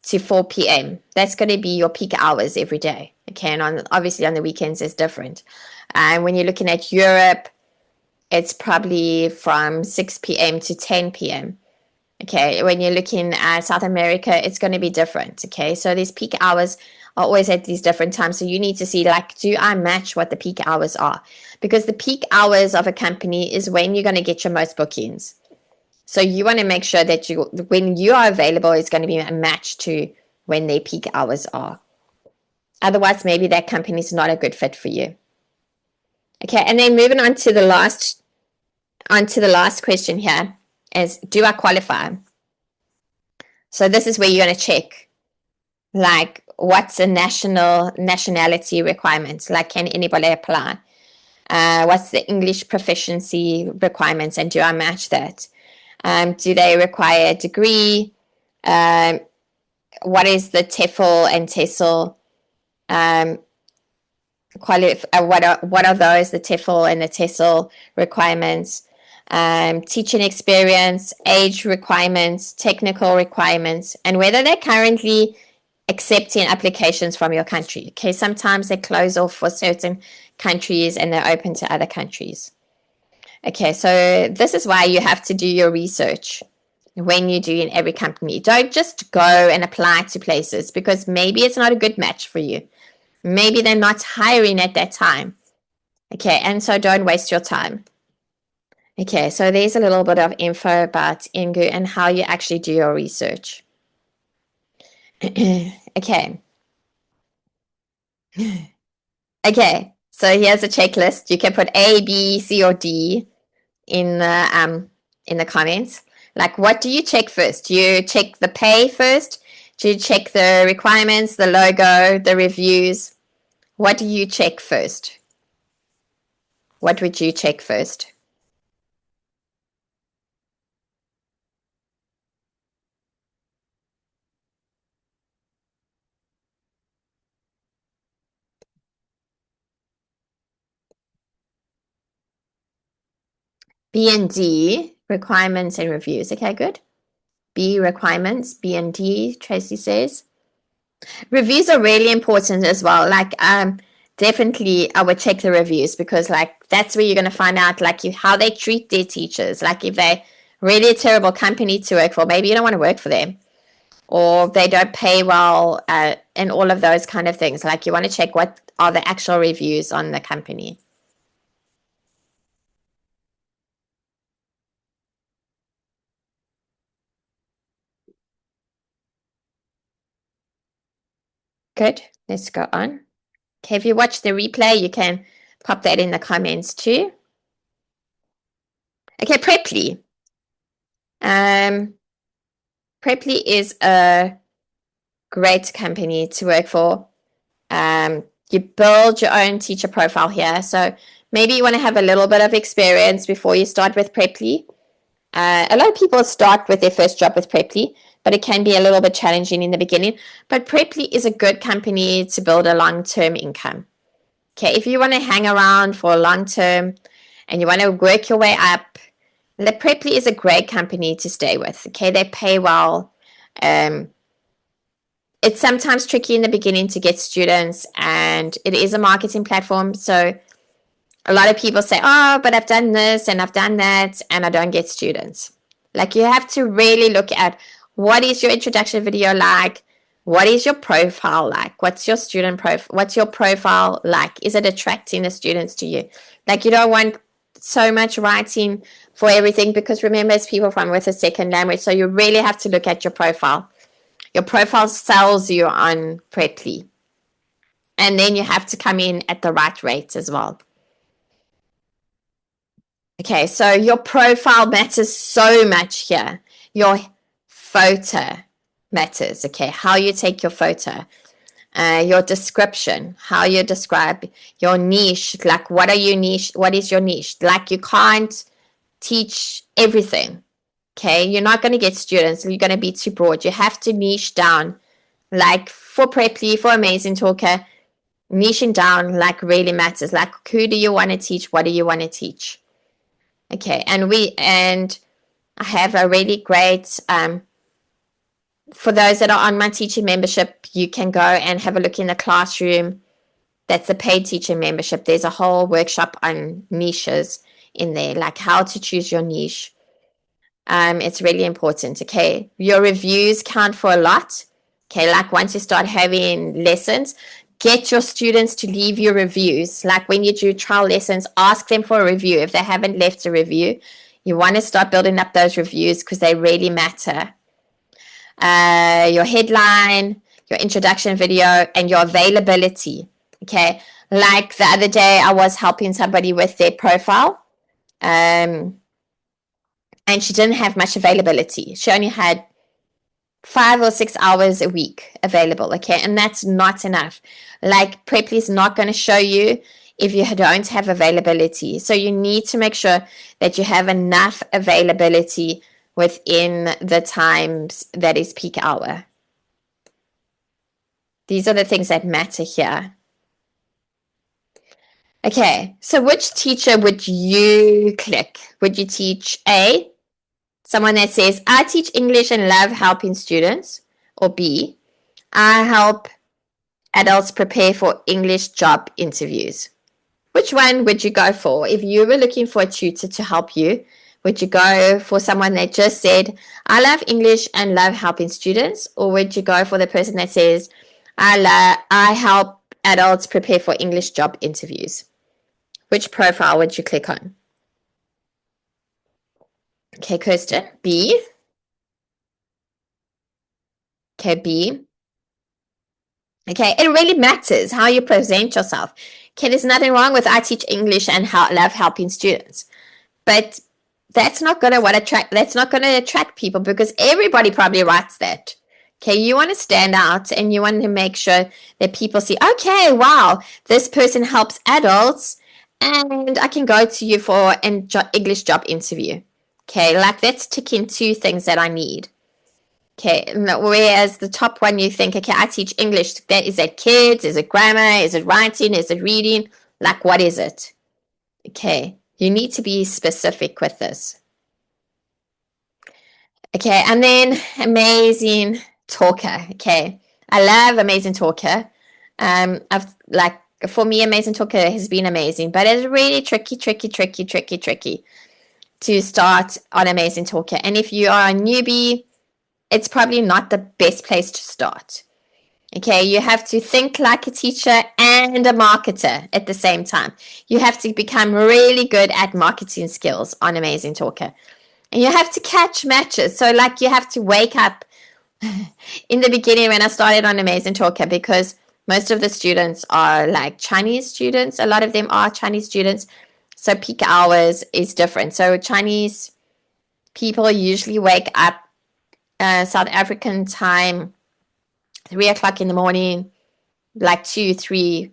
to 4 p.m. That's going to be your peak hours every day. Okay, and obviously on the weekends is different. And when you're looking at Europe, it's probably from 6 p.m. to 10 p.m. Okay, when you're looking at South America, it's going to be different. Okay, so these peak hours are always at these different times. So you need to see, like, do I match what the peak hours are? Because the peak hours of a company is when you're going to get your most bookings. So you want to make sure that when you are available, it's going to be a match to when their peak hours are. Otherwise, maybe that company is not a good fit for you. Okay, and then moving on to the last question here is, do I qualify? So this is where you're going to check, like, what's a nationality requirements? Like, can anybody apply? What's the English proficiency requirements, and do I match that? Do they require a degree? What is the TEFL and tesol? What are those, the TEFL and the tesol requirements? Teaching experience, age requirements, technical requirements, and whether they're currently accepting applications from your country. Okay, sometimes they close off for certain countries and they're open to other countries. Okay, so this is why you have to do your research when you do in every company. Don't just go and apply to places because maybe it's not a good match for you. Maybe they're not hiring at that time. Okay, and so don't waste your time. Okay, so there's a little bit of info about Engoo and how you actually do your research. Okay. Okay, so here's a checklist. You can put A, B, C, or D in the comments. Like, what do you check first? Do you check the pay first? Do you check the requirements, the logo, the reviews? What do you check first? What would you check first? B and D, requirements and reviews. Okay, good. B, requirements. B and D, Tracy says. Reviews are really important as well. Like, definitely I would check the reviews because, like, that's where you're going to find out, like, how they treat their teachers. Like, if they're really a terrible company to work for, maybe you don't want to work for them, or they don't pay well, and all of those kind of things. Like, you want to check what are the actual reviews on the company. Good. Let's go on. Okay, if you watch the replay, you can pop that in the comments too. Okay, Preply. Preply is a great company to work for. You build your own teacher profile here. So maybe you want to have a little bit of experience before you start with Preply. A lot of people start with their first job with Preply, but it can be a little bit challenging in the beginning. But Preply is a good company to build a long-term income. Okay, if you want to hang around for a long term and you want to work your way up, the Preply is a great company to stay with. Okay, they pay well. It's sometimes tricky in the beginning to get students, and it is a marketing platform. So a lot of people say, oh, but I've done this and I've done that and I don't get students. Like, you have to really look at what is your introduction video like? What is your profile like? What's your student profile? What's your profile like? Is it attracting the students to you? Like, you don't want so much writing for everything because remember, it's people from with a second language. So you really have to look at your profile. Your profile sells you on Preply. And then you have to come in at the right rate as well. Okay, so your profile matters so much here. Your photo matters, okay? How you take your photo. Your description, how you describe your niche. Like, what are your niche? What is your niche? Like, you can't teach everything, okay? You're not going to get students. You're going to be too broad. You have to niche down. Like, for Preply, for AmazingTalker, niching down, like, really matters. Like, who do you want to teach? What do you want to teach? Okay, and I have a really great, for those that are on my teaching membership, you can go and have a look in the classroom. That's a paid teaching membership. There's a whole workshop on niches in there, like how to choose your niche. It's really important, okay? Your reviews count for a lot, okay? Like once you start having lessons, get your students to leave you reviews. Like when you do trial lessons, ask them for a review. If they haven't left a review, you want to start building up those reviews because they really matter. Your headline, your introduction video, and your availability, okay? Like the other day, I was helping somebody with their profile. And she didn't have much availability. She only had 5 or 6 hours a week available, okay? And that's not enough. Like Preply is not going to show you if you don't have availability. So you need to make sure that you have enough availability within the times that is peak hour. These are the things that matter here. Okay, so which teacher would you click? Would you teach A, someone that says, I teach English and love helping students? Or B, I help adults prepare for English job interviews? Which one would you go for? If you were looking for a tutor to help you, would you go for someone that just said, I love English and love helping students? Or would you go for the person that says, I help adults prepare for English job interviews? Which profile would you click on? Okay, Kirsten, B. Okay, B. Okay, it really matters how you present yourself. Okay, there's nothing wrong with I teach English and love helping students, but that's not going to attract people because everybody probably writes that. Okay, you want to stand out and you want to make sure that people see, okay, wow, this person helps adults and I can go to you for an English job interview. Okay, like that's ticking 2 things that I need. Okay, whereas the top one you think, okay, I teach English. Is that kids? Is it grammar? Is it writing? Is it reading? Like, what is it? Okay, you need to be specific with this. Okay, and then AmazingTalker. Okay, I love AmazingTalker. For me, AmazingTalker has been amazing, but it's really tricky to start on AmazingTalker. And if you are a newbie, it's probably not the best place to start. Okay, you have to think like a teacher and a marketer at the same time. You have to become really good at marketing skills on AmazingTalker. And you have to catch matches. So like you have to wake up in the beginning when I started on AmazingTalker because most of the students are like Chinese students. A lot of them are Chinese students. So peak hours is different. So Chinese people usually wake up South African time 3 o'clock in the morning, like 2, 3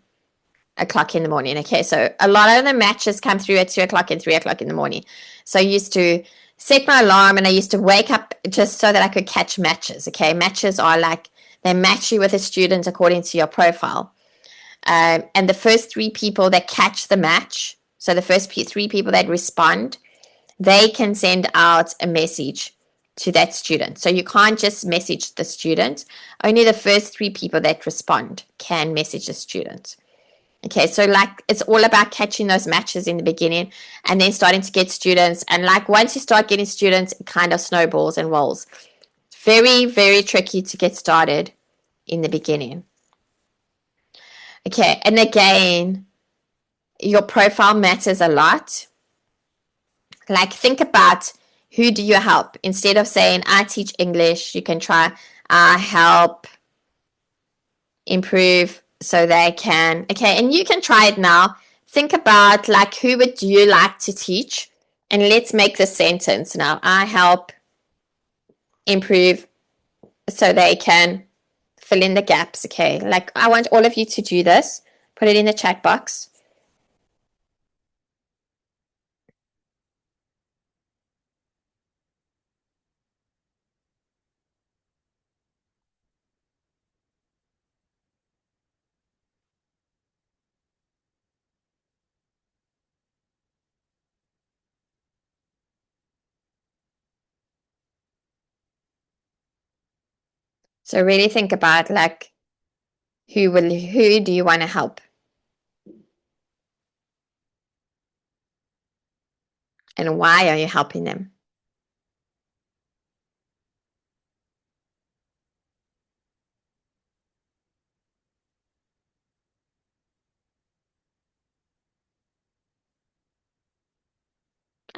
o'clock in the morning. Okay, so a lot of the matches come through at 2 o'clock and 3 o'clock in the morning. So I used to set my alarm and I used to wake up just so that I could catch matches. Okay, matches are like they match you with a student according to your profile. And the first 3 people that catch the match, so the first 3 people that respond, they can send out a message to that student. So you can't just message the student. Only the first 3 people that respond can message the student. Okay, so like it's all about catching those matches in the beginning and then starting to get students. And like once you start getting students, it kind of snowballs and rolls. Very, very tricky to get started in the beginning. Okay, and again, your profile matters a lot. Like think about who do you help? Instead of saying, I teach English, you can try, I help improve so they can. Okay, and you can try it now. Think about like, who would you like to teach? And let's make the sentence now. I help improve so they can fill in the gaps. Okay, like I want all of you to do this. Put it in the chat box. So really think about like, who do you want to help? And why are you helping them?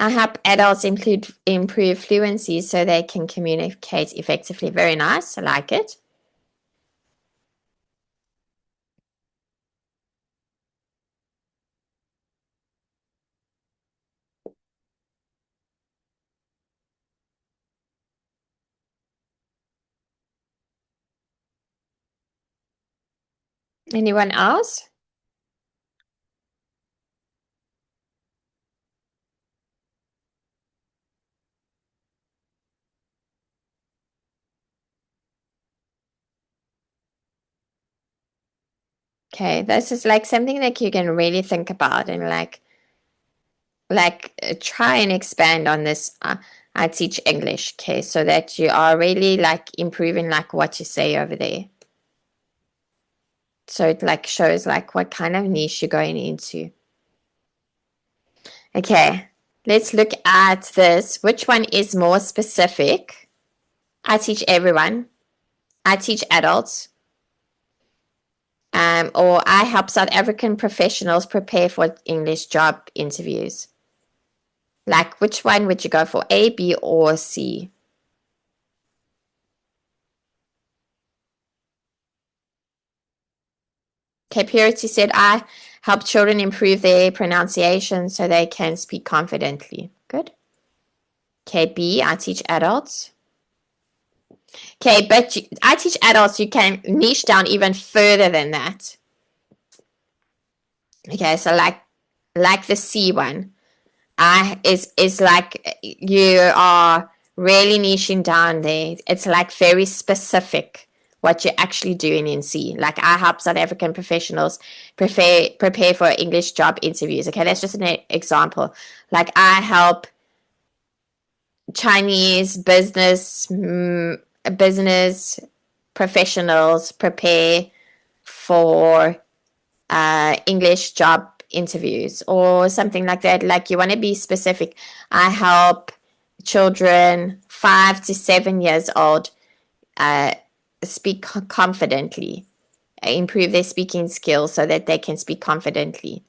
I help adults improve fluency so they can communicate effectively. Very nice. I like it. Anyone else? Okay, this is like something that you can really think about and try and expand on this. I teach English, okay, so that you are really like improving like what you say over there. So it like shows like what kind of niche you're going into. Okay, let's look at this. Which one is more specific? I teach everyone. I teach adults. Or I help South African professionals prepare for English job interviews. Like, which one would you go for? A, B, or C? Okay, Purity said, I help children improve their pronunciation so they can speak confidently. Good. Okay, B, I teach adults. Okay, but I teach adults, you can niche down even further than that. Okay, so like the C one, is like you are really niching down there. It's like very specific what you're actually doing in C. Like I help South African professionals prepare for English job interviews. Okay, that's just an example. Like I help Chinese business professionals prepare for English job interviews or something like that. Like you want to be specific. I help children 5 to 7 years old uh, speak confidently, improve their speaking skills so that they can speak confidently.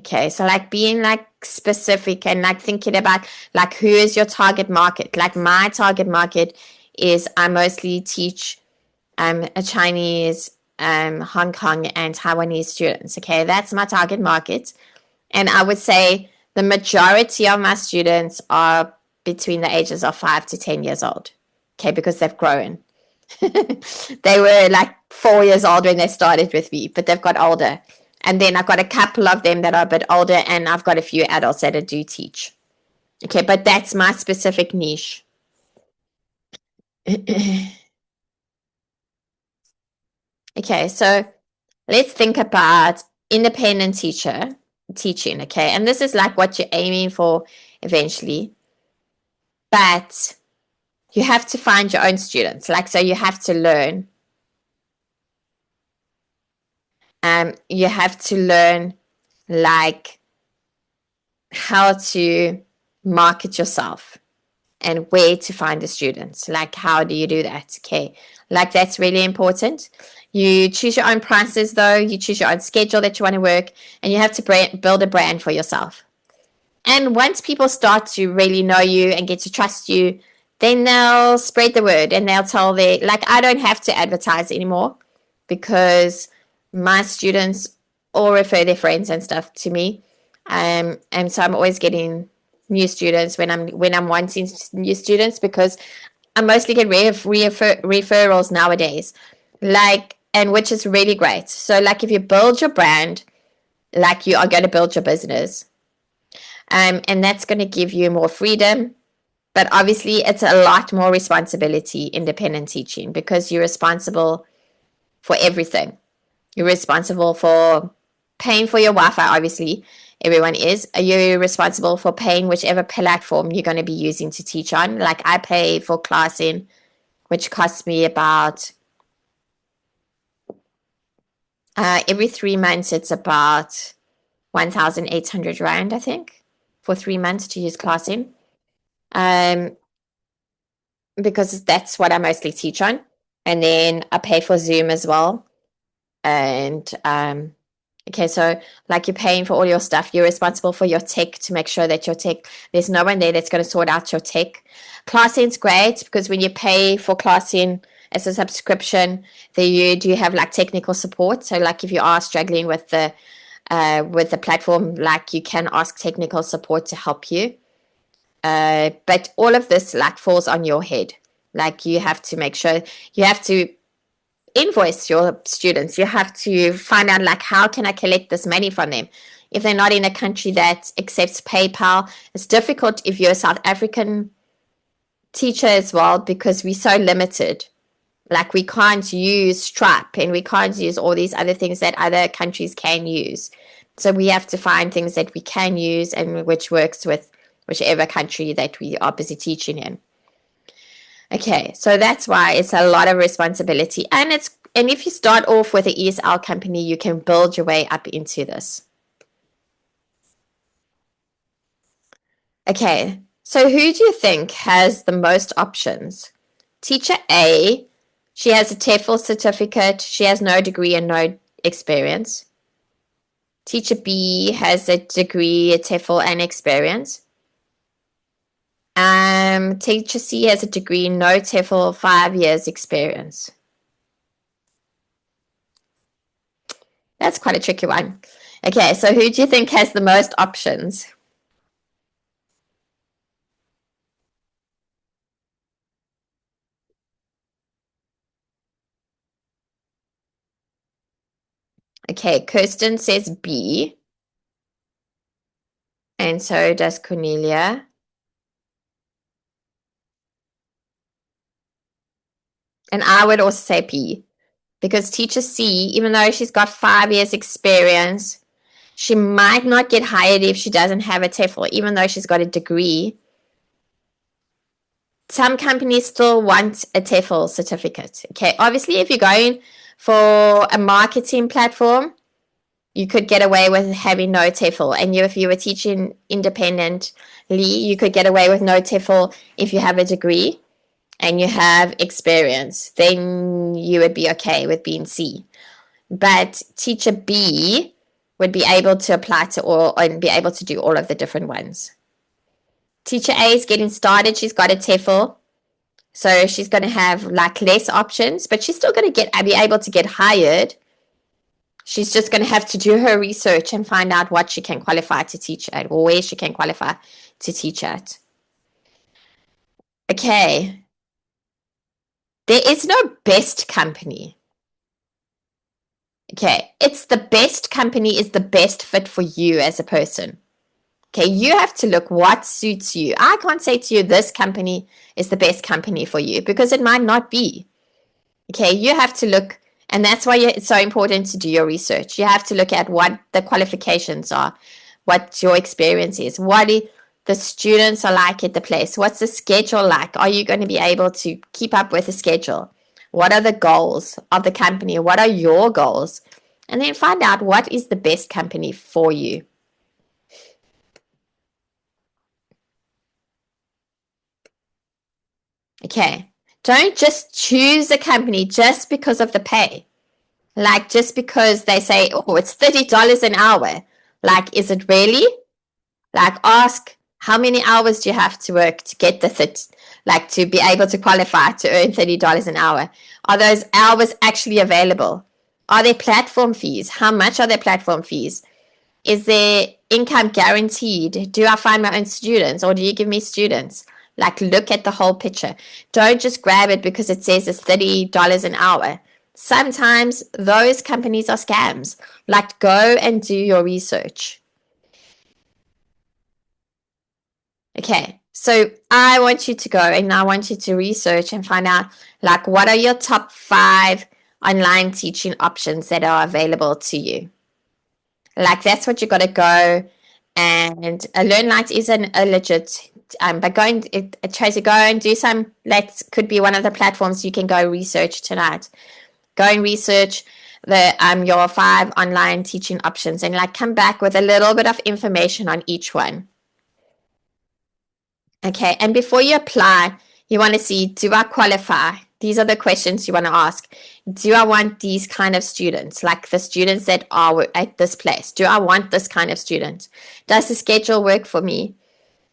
Okay, so like being like specific and like thinking about like who is your target market. Like my target market is I mostly teach a Chinese, Hong Kong, and Taiwanese students. Okay, that's my target market. And I would say the majority of my students are between the ages of 5 to 10 years old. Okay, because they've grown. They were like 4 years old when they started with me, but they've got older. And then I've got a couple of them that are a bit older, and I've got a few adults that I do teach. Okay, but that's my specific niche. Okay, so let's think about independent teaching, okay? And this is like what you're aiming for eventually. But you have to find your own students. Like, so you have to learn. You have to learn like how to market yourself and where to find the students. Like, how do you do that? Okay. Like, that's really important. You choose your own prices, though. You choose your own schedule that you want to work, and you have to build a brand for yourself. And once people start to really know you and get to trust you, then they'll spread the word and they'll tell their, like, I don't have to advertise anymore because my students all refer their friends and stuff to me. And so I'm always getting new students when I'm wanting new students because I mostly get referrals nowadays. Like, and which is really great. So like if you build your brand, like you are going to build your business, and that's going to give you more freedom. But obviously, it's a lot more responsibility, independent teaching, because you're responsible for everything. You're responsible for paying for your Wi-Fi, obviously. Everyone is. You're responsible for paying whichever platform you're going to be using to teach on. Like I pay for Classing, which costs me about every 3 months, it's about 1,800 Rand, I think, for 3 months to use Classing. Um, because that's what I mostly teach on. And then I pay for Zoom as well. And Okay, so like you're paying for all your stuff, you're responsible for your tech to make sure that your tech, there's no one there that's going to sort out your tech. Classing's great because when you pay for Classing as a subscription, then you do have like technical support. So like if you are struggling with the platform, like you can ask technical support to help you. But all of this like falls on your head. Like you have to make sure you have to invoice your students. You have to find out like how can I collect this money from them if they're not in a country that accepts PayPal. It's difficult if you're a South African teacher as well because we're so limited. Like we can't use Stripe and we can't use all these other things that other countries can use. So we have to find things that we can use and which works with whichever country that we are busy teaching in. Okay, so that's why it's a lot of responsibility. And if you start off with an ESL company, you can build your way up into this. Okay, so who do you think has the most options? Teacher A, she has a TEFL certificate, she has no degree and no experience. Teacher B has a degree, a TEFL, and experience. Teacher C has a degree, no TEFL, 5 years experience. That's quite a tricky one. Okay, so who do you think has the most options? Okay, Kirsten says B, and so does Cornelia. And I would also say P, because teacher C, even though she's got 5 years experience, she might not get hired if she doesn't have a TEFL, even though she's got a degree. Some companies still want a TEFL certificate. Okay, obviously, if you're going for a marketing platform, you could get away with having no TEFL. And if you were teaching independently, you could get away with no TEFL if you have a degree and you have experience. Then you would be okay with being C. But teacher B would be able to apply to all and be able to do all of the different ones. Teacher A is getting started. She's got a TEFL. So she's going to have like less options, but she's still going to be able to get hired. She's just going to have to do her research and find out what she can qualify to teach at or where she can qualify to teach at. Okay. There is no best company. Okay. It's the best company is the best fit for you as a person. Okay. You have to look what suits you. I can't say to you this company is the best company for you because it might not be. Okay. You have to look. And that's why it's so important to do your research. You have to look at what the qualifications are, what your experience is, what the students are like at the place, what's the schedule like? Are you going to be able to keep up with the schedule? What are the goals of the company? What are your goals? And then find out what is the best company for you. Okay. Don't just choose a company just because of the pay. Like just because they say, oh, it's $30 an hour. Like, is it really? Like, ask how many hours do you have to work to get like to be able to qualify to earn $30 an hour? Are those hours actually available? Are there platform fees? How much are their platform fees? Is there income guaranteed? Do I find my own students or do you give me students? Like, look at the whole picture. Don't just grab it because it says it's $30 an hour. Sometimes those companies are scams. Like, go and do your research. Okay, so I want you to go and I want you to research and find out, like, what are your top 5 online teaching options that are available to you? Like, that's what you got to go. And LearnLight isn't a legit, but tries to go and do some, that could be one of the platforms you can go research tonight. Go and research your 5 online teaching options and like come back with a little bit of information on each one. Okay, and before you apply, you want to see, do I qualify? these are the questions you want to ask. Do I want these kind of students, like the students that are at this place? Do I want this kind of student? Does the schedule work for me?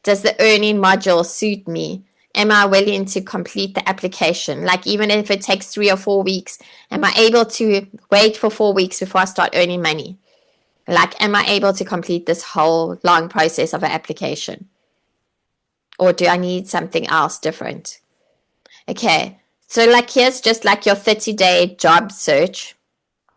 Does the earning module suit me? Am I willing to complete the application? Like, even if it takes 3 or 4 weeks, am I able to wait for 4 weeks before I start earning money? Like, am I able to complete this whole long process of an application? Or do I need something else different? Okay, so like here's just like your 30-day job search.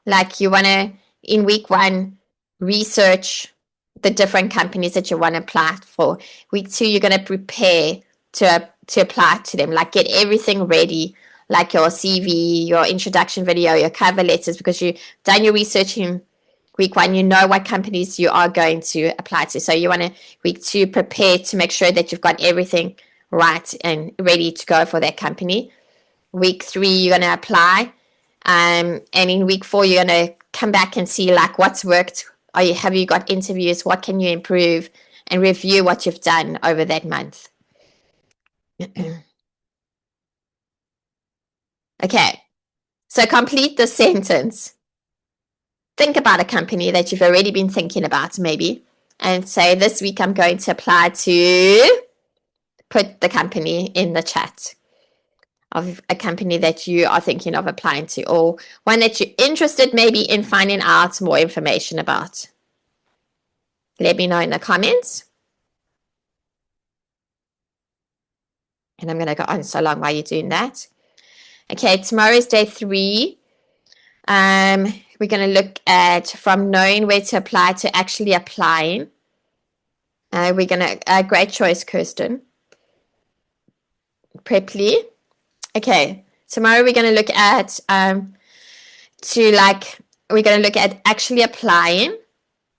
Like, you want to, in week 1, research the different companies that you want to apply for. Week 2, you're going to prepare to apply to them. Like, get everything ready, like your CV, your introduction video, your cover letters, because you've done your research in week 1. You know what companies you are going to apply to. So you want to, week 2, prepare to make sure that you've got everything right and ready to go for that company. Week 3, you're going to apply. And in week 4, you're going to come back and see like what's worked. Have you got interviews? What can you improve? And review what you've done over that month. Okay, so complete the sentence. Think about a company that you've already been thinking about, maybe, and say, this week I'm going to apply to, put the company in the chat of a company that you are thinking of applying to, or one that you're interested maybe in finding out more information about. Let me know in the comments. And I'm going to go on so long while you're doing that. Okay, tomorrow is day 3. We're going to look at from knowing where to apply to actually applying. We're going to, great choice, Kirsten. Preply. Okay, tomorrow we're going to look at, we're going to look at actually applying,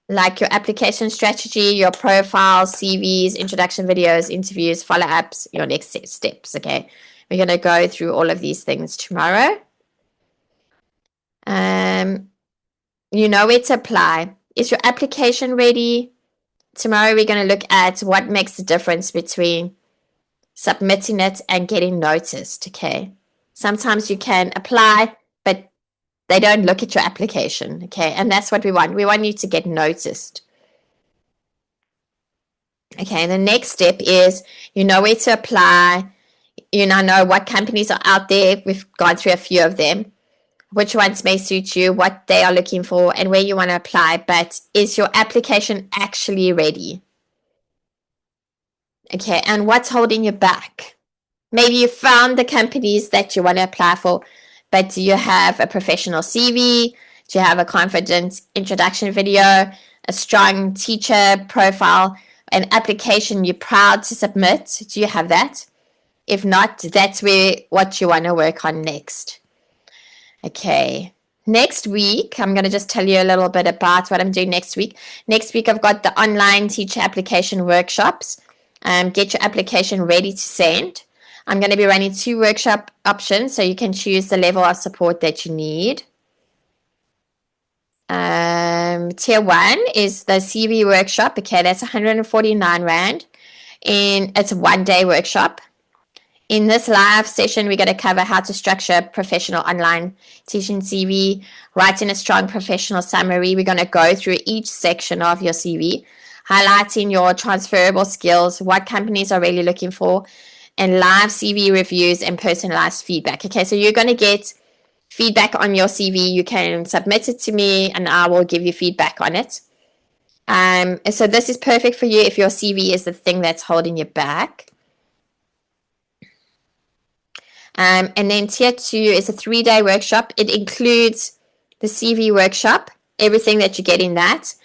like your application strategy, your profile, CVs, introduction videos, interviews, follow-ups, your next steps, okay? We're going to go through all of these things tomorrow. You know where to apply. Is your application ready? Tomorrow we're going to look at what makes the difference between submitting it and getting noticed, okay? Sometimes you can apply, but they don't look at your application, okay? And that's what we want. We want you to get noticed. Okay, the next step is you know where to apply. You now know what companies are out there. We've gone through a few of them. Which ones may suit you, what they are looking for, and where you want to apply. But is your application actually ready? Okay, and what's holding you back? Maybe you found the companies that you want to apply for, but do you have a professional CV? Do you have a confident introduction video, a strong teacher profile, an application you're proud to submit? Do you have that? If not, that's what you want to work on next. Okay, next week, I'm going to just tell you a little bit about what I'm doing next week. Next week, I've got the online teacher application workshops. Get your application ready to send. I'm going to be running 2 workshop options, so you can choose the level of support that you need. Tier 1 is the CV workshop. Okay, that's 149 Rand. It's a 1-day workshop. In this live session, we're going to cover how to structure a professional online teaching CV, writing a strong professional summary. We're going to go through each section of your CV, highlighting your transferable skills, what companies are really looking for, and live CV reviews and personalized feedback. Okay, so you're going to get feedback on your CV. You can submit it to me, and I will give you feedback on it. So this is perfect for you if your CV is the thing that's holding you back. And then tier 2 is a 3-day workshop. It includes the CV workshop, everything that you get in that.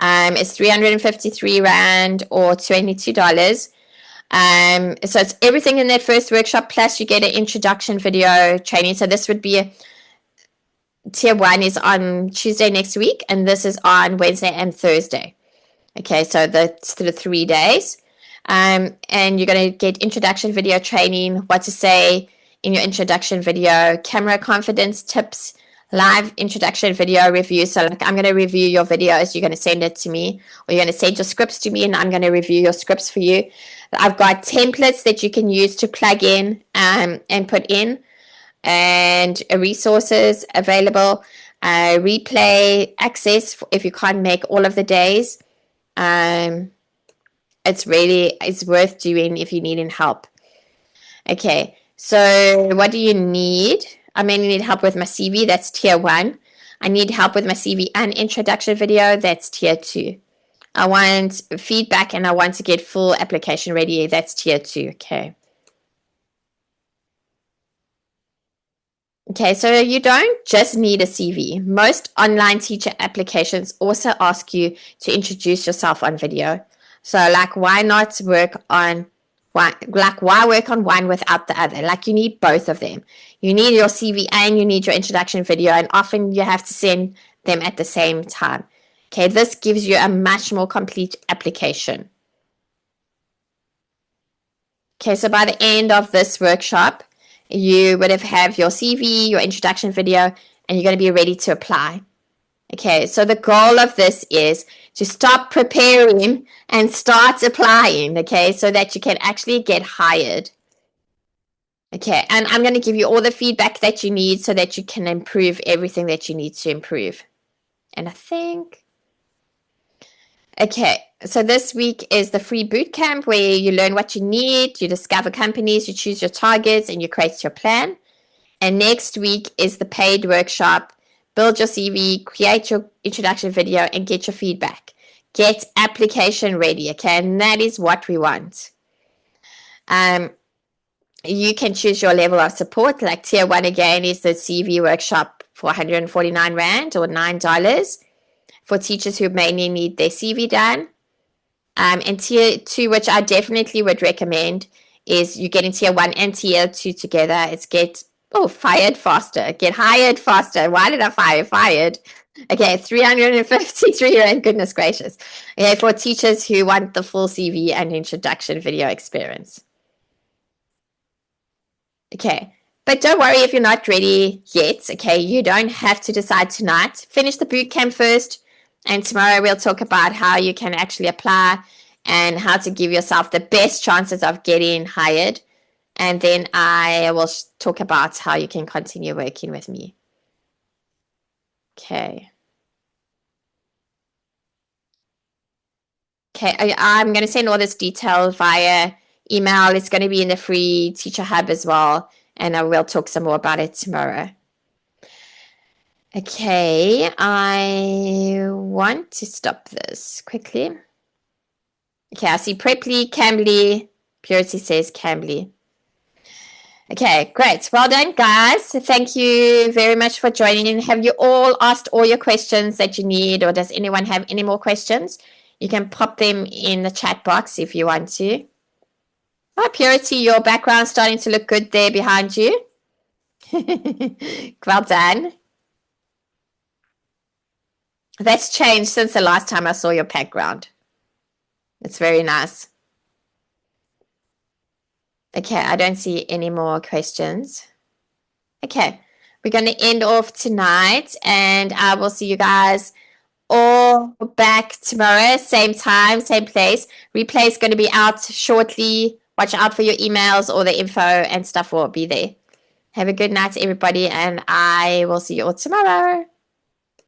It's 353 Rand or $22. So it's everything in that first workshop, plus you get an introduction video training. So this would be tier 1 is on Tuesday next week, and this is on Wednesday and Thursday. Okay, so that's the 3 days. And you're going to get introduction video training, what to say in your introduction video, camera confidence tips, live introduction video review. So like, I'm going to review your videos. You're going to send it to me, or you're going to send your scripts to me, and I'm going to review your scripts for you. I've got templates that you can use to plug in and put in. and resources available, replay access if you can't make all of the days. It's worth doing if you need help. Okay, so what do you need? I mainly need help with my CV, that's tier 1. I need help with my CV and introduction video, that's tier 2. I want feedback and I want to get full application ready, that's tier 2. Okay, so you don't just need a CV. Most online teacher applications also ask you to introduce yourself on video. So like, why work on one without the other? Like, you need both of them. You need your CV and you need your introduction video, and often you have to send them at the same time. Okay, this gives you a much more complete application. Okay, so by the end of this workshop, you would have your CV, your introduction video, and you're going to be ready to apply. Okay, so the goal of this is to stop preparing and start applying, okay, so that you can actually get hired. Okay, and I'm going to give you all the feedback that you need so that you can improve everything that you need to improve. And I think... Okay, so this week is the free bootcamp where you learn what you need, you discover companies, you choose your targets, and you create your plan. And next week is the paid workshop. Build your CV, create your introduction video, and get your feedback. Get application ready, okay? And that is what we want. You can choose your level of support. Like tier 1 again is the CV workshop for 149 Rand or $9 for teachers who mainly need their CV done. And tier 2, which I definitely would recommend, is you getting tier 1 and tier 2 together. It's fired faster. Get hired faster. Why did I fired? Okay, 353 Rand, goodness gracious. Okay, for teachers who want the full CV and introduction video experience. Okay, but don't worry if you're not ready yet. Okay, you don't have to decide tonight. Finish the bootcamp first, and tomorrow we'll talk about how you can actually apply and how to give yourself the best chances of getting hired. And then I will talk about how you can continue working with me. Okay. Okay, I'm going to send all this detail via email. It's going to be in the free Teacher Hub as well. And I will talk some more about it tomorrow. Okay, I want to stop this quickly. Okay, I see Preply, Cambly. Purity says Cambly. Okay, great. Well done, guys. Thank you very much for joining in. Have you all asked all your questions that you need, or does anyone have any more questions? You can pop them in the chat box if you want to. Oh, Purity, your background's starting to look good there behind you. Well done. That's changed since the last time I saw your background. It's very nice. Okay, I don't see any more questions. Okay, we're going to end off tonight, and I will see you guys all back tomorrow, same time, same place. Replay is going to be out shortly. Watch out for your emails. All the info and stuff will be there. Have a good night, everybody, and I will see you all tomorrow.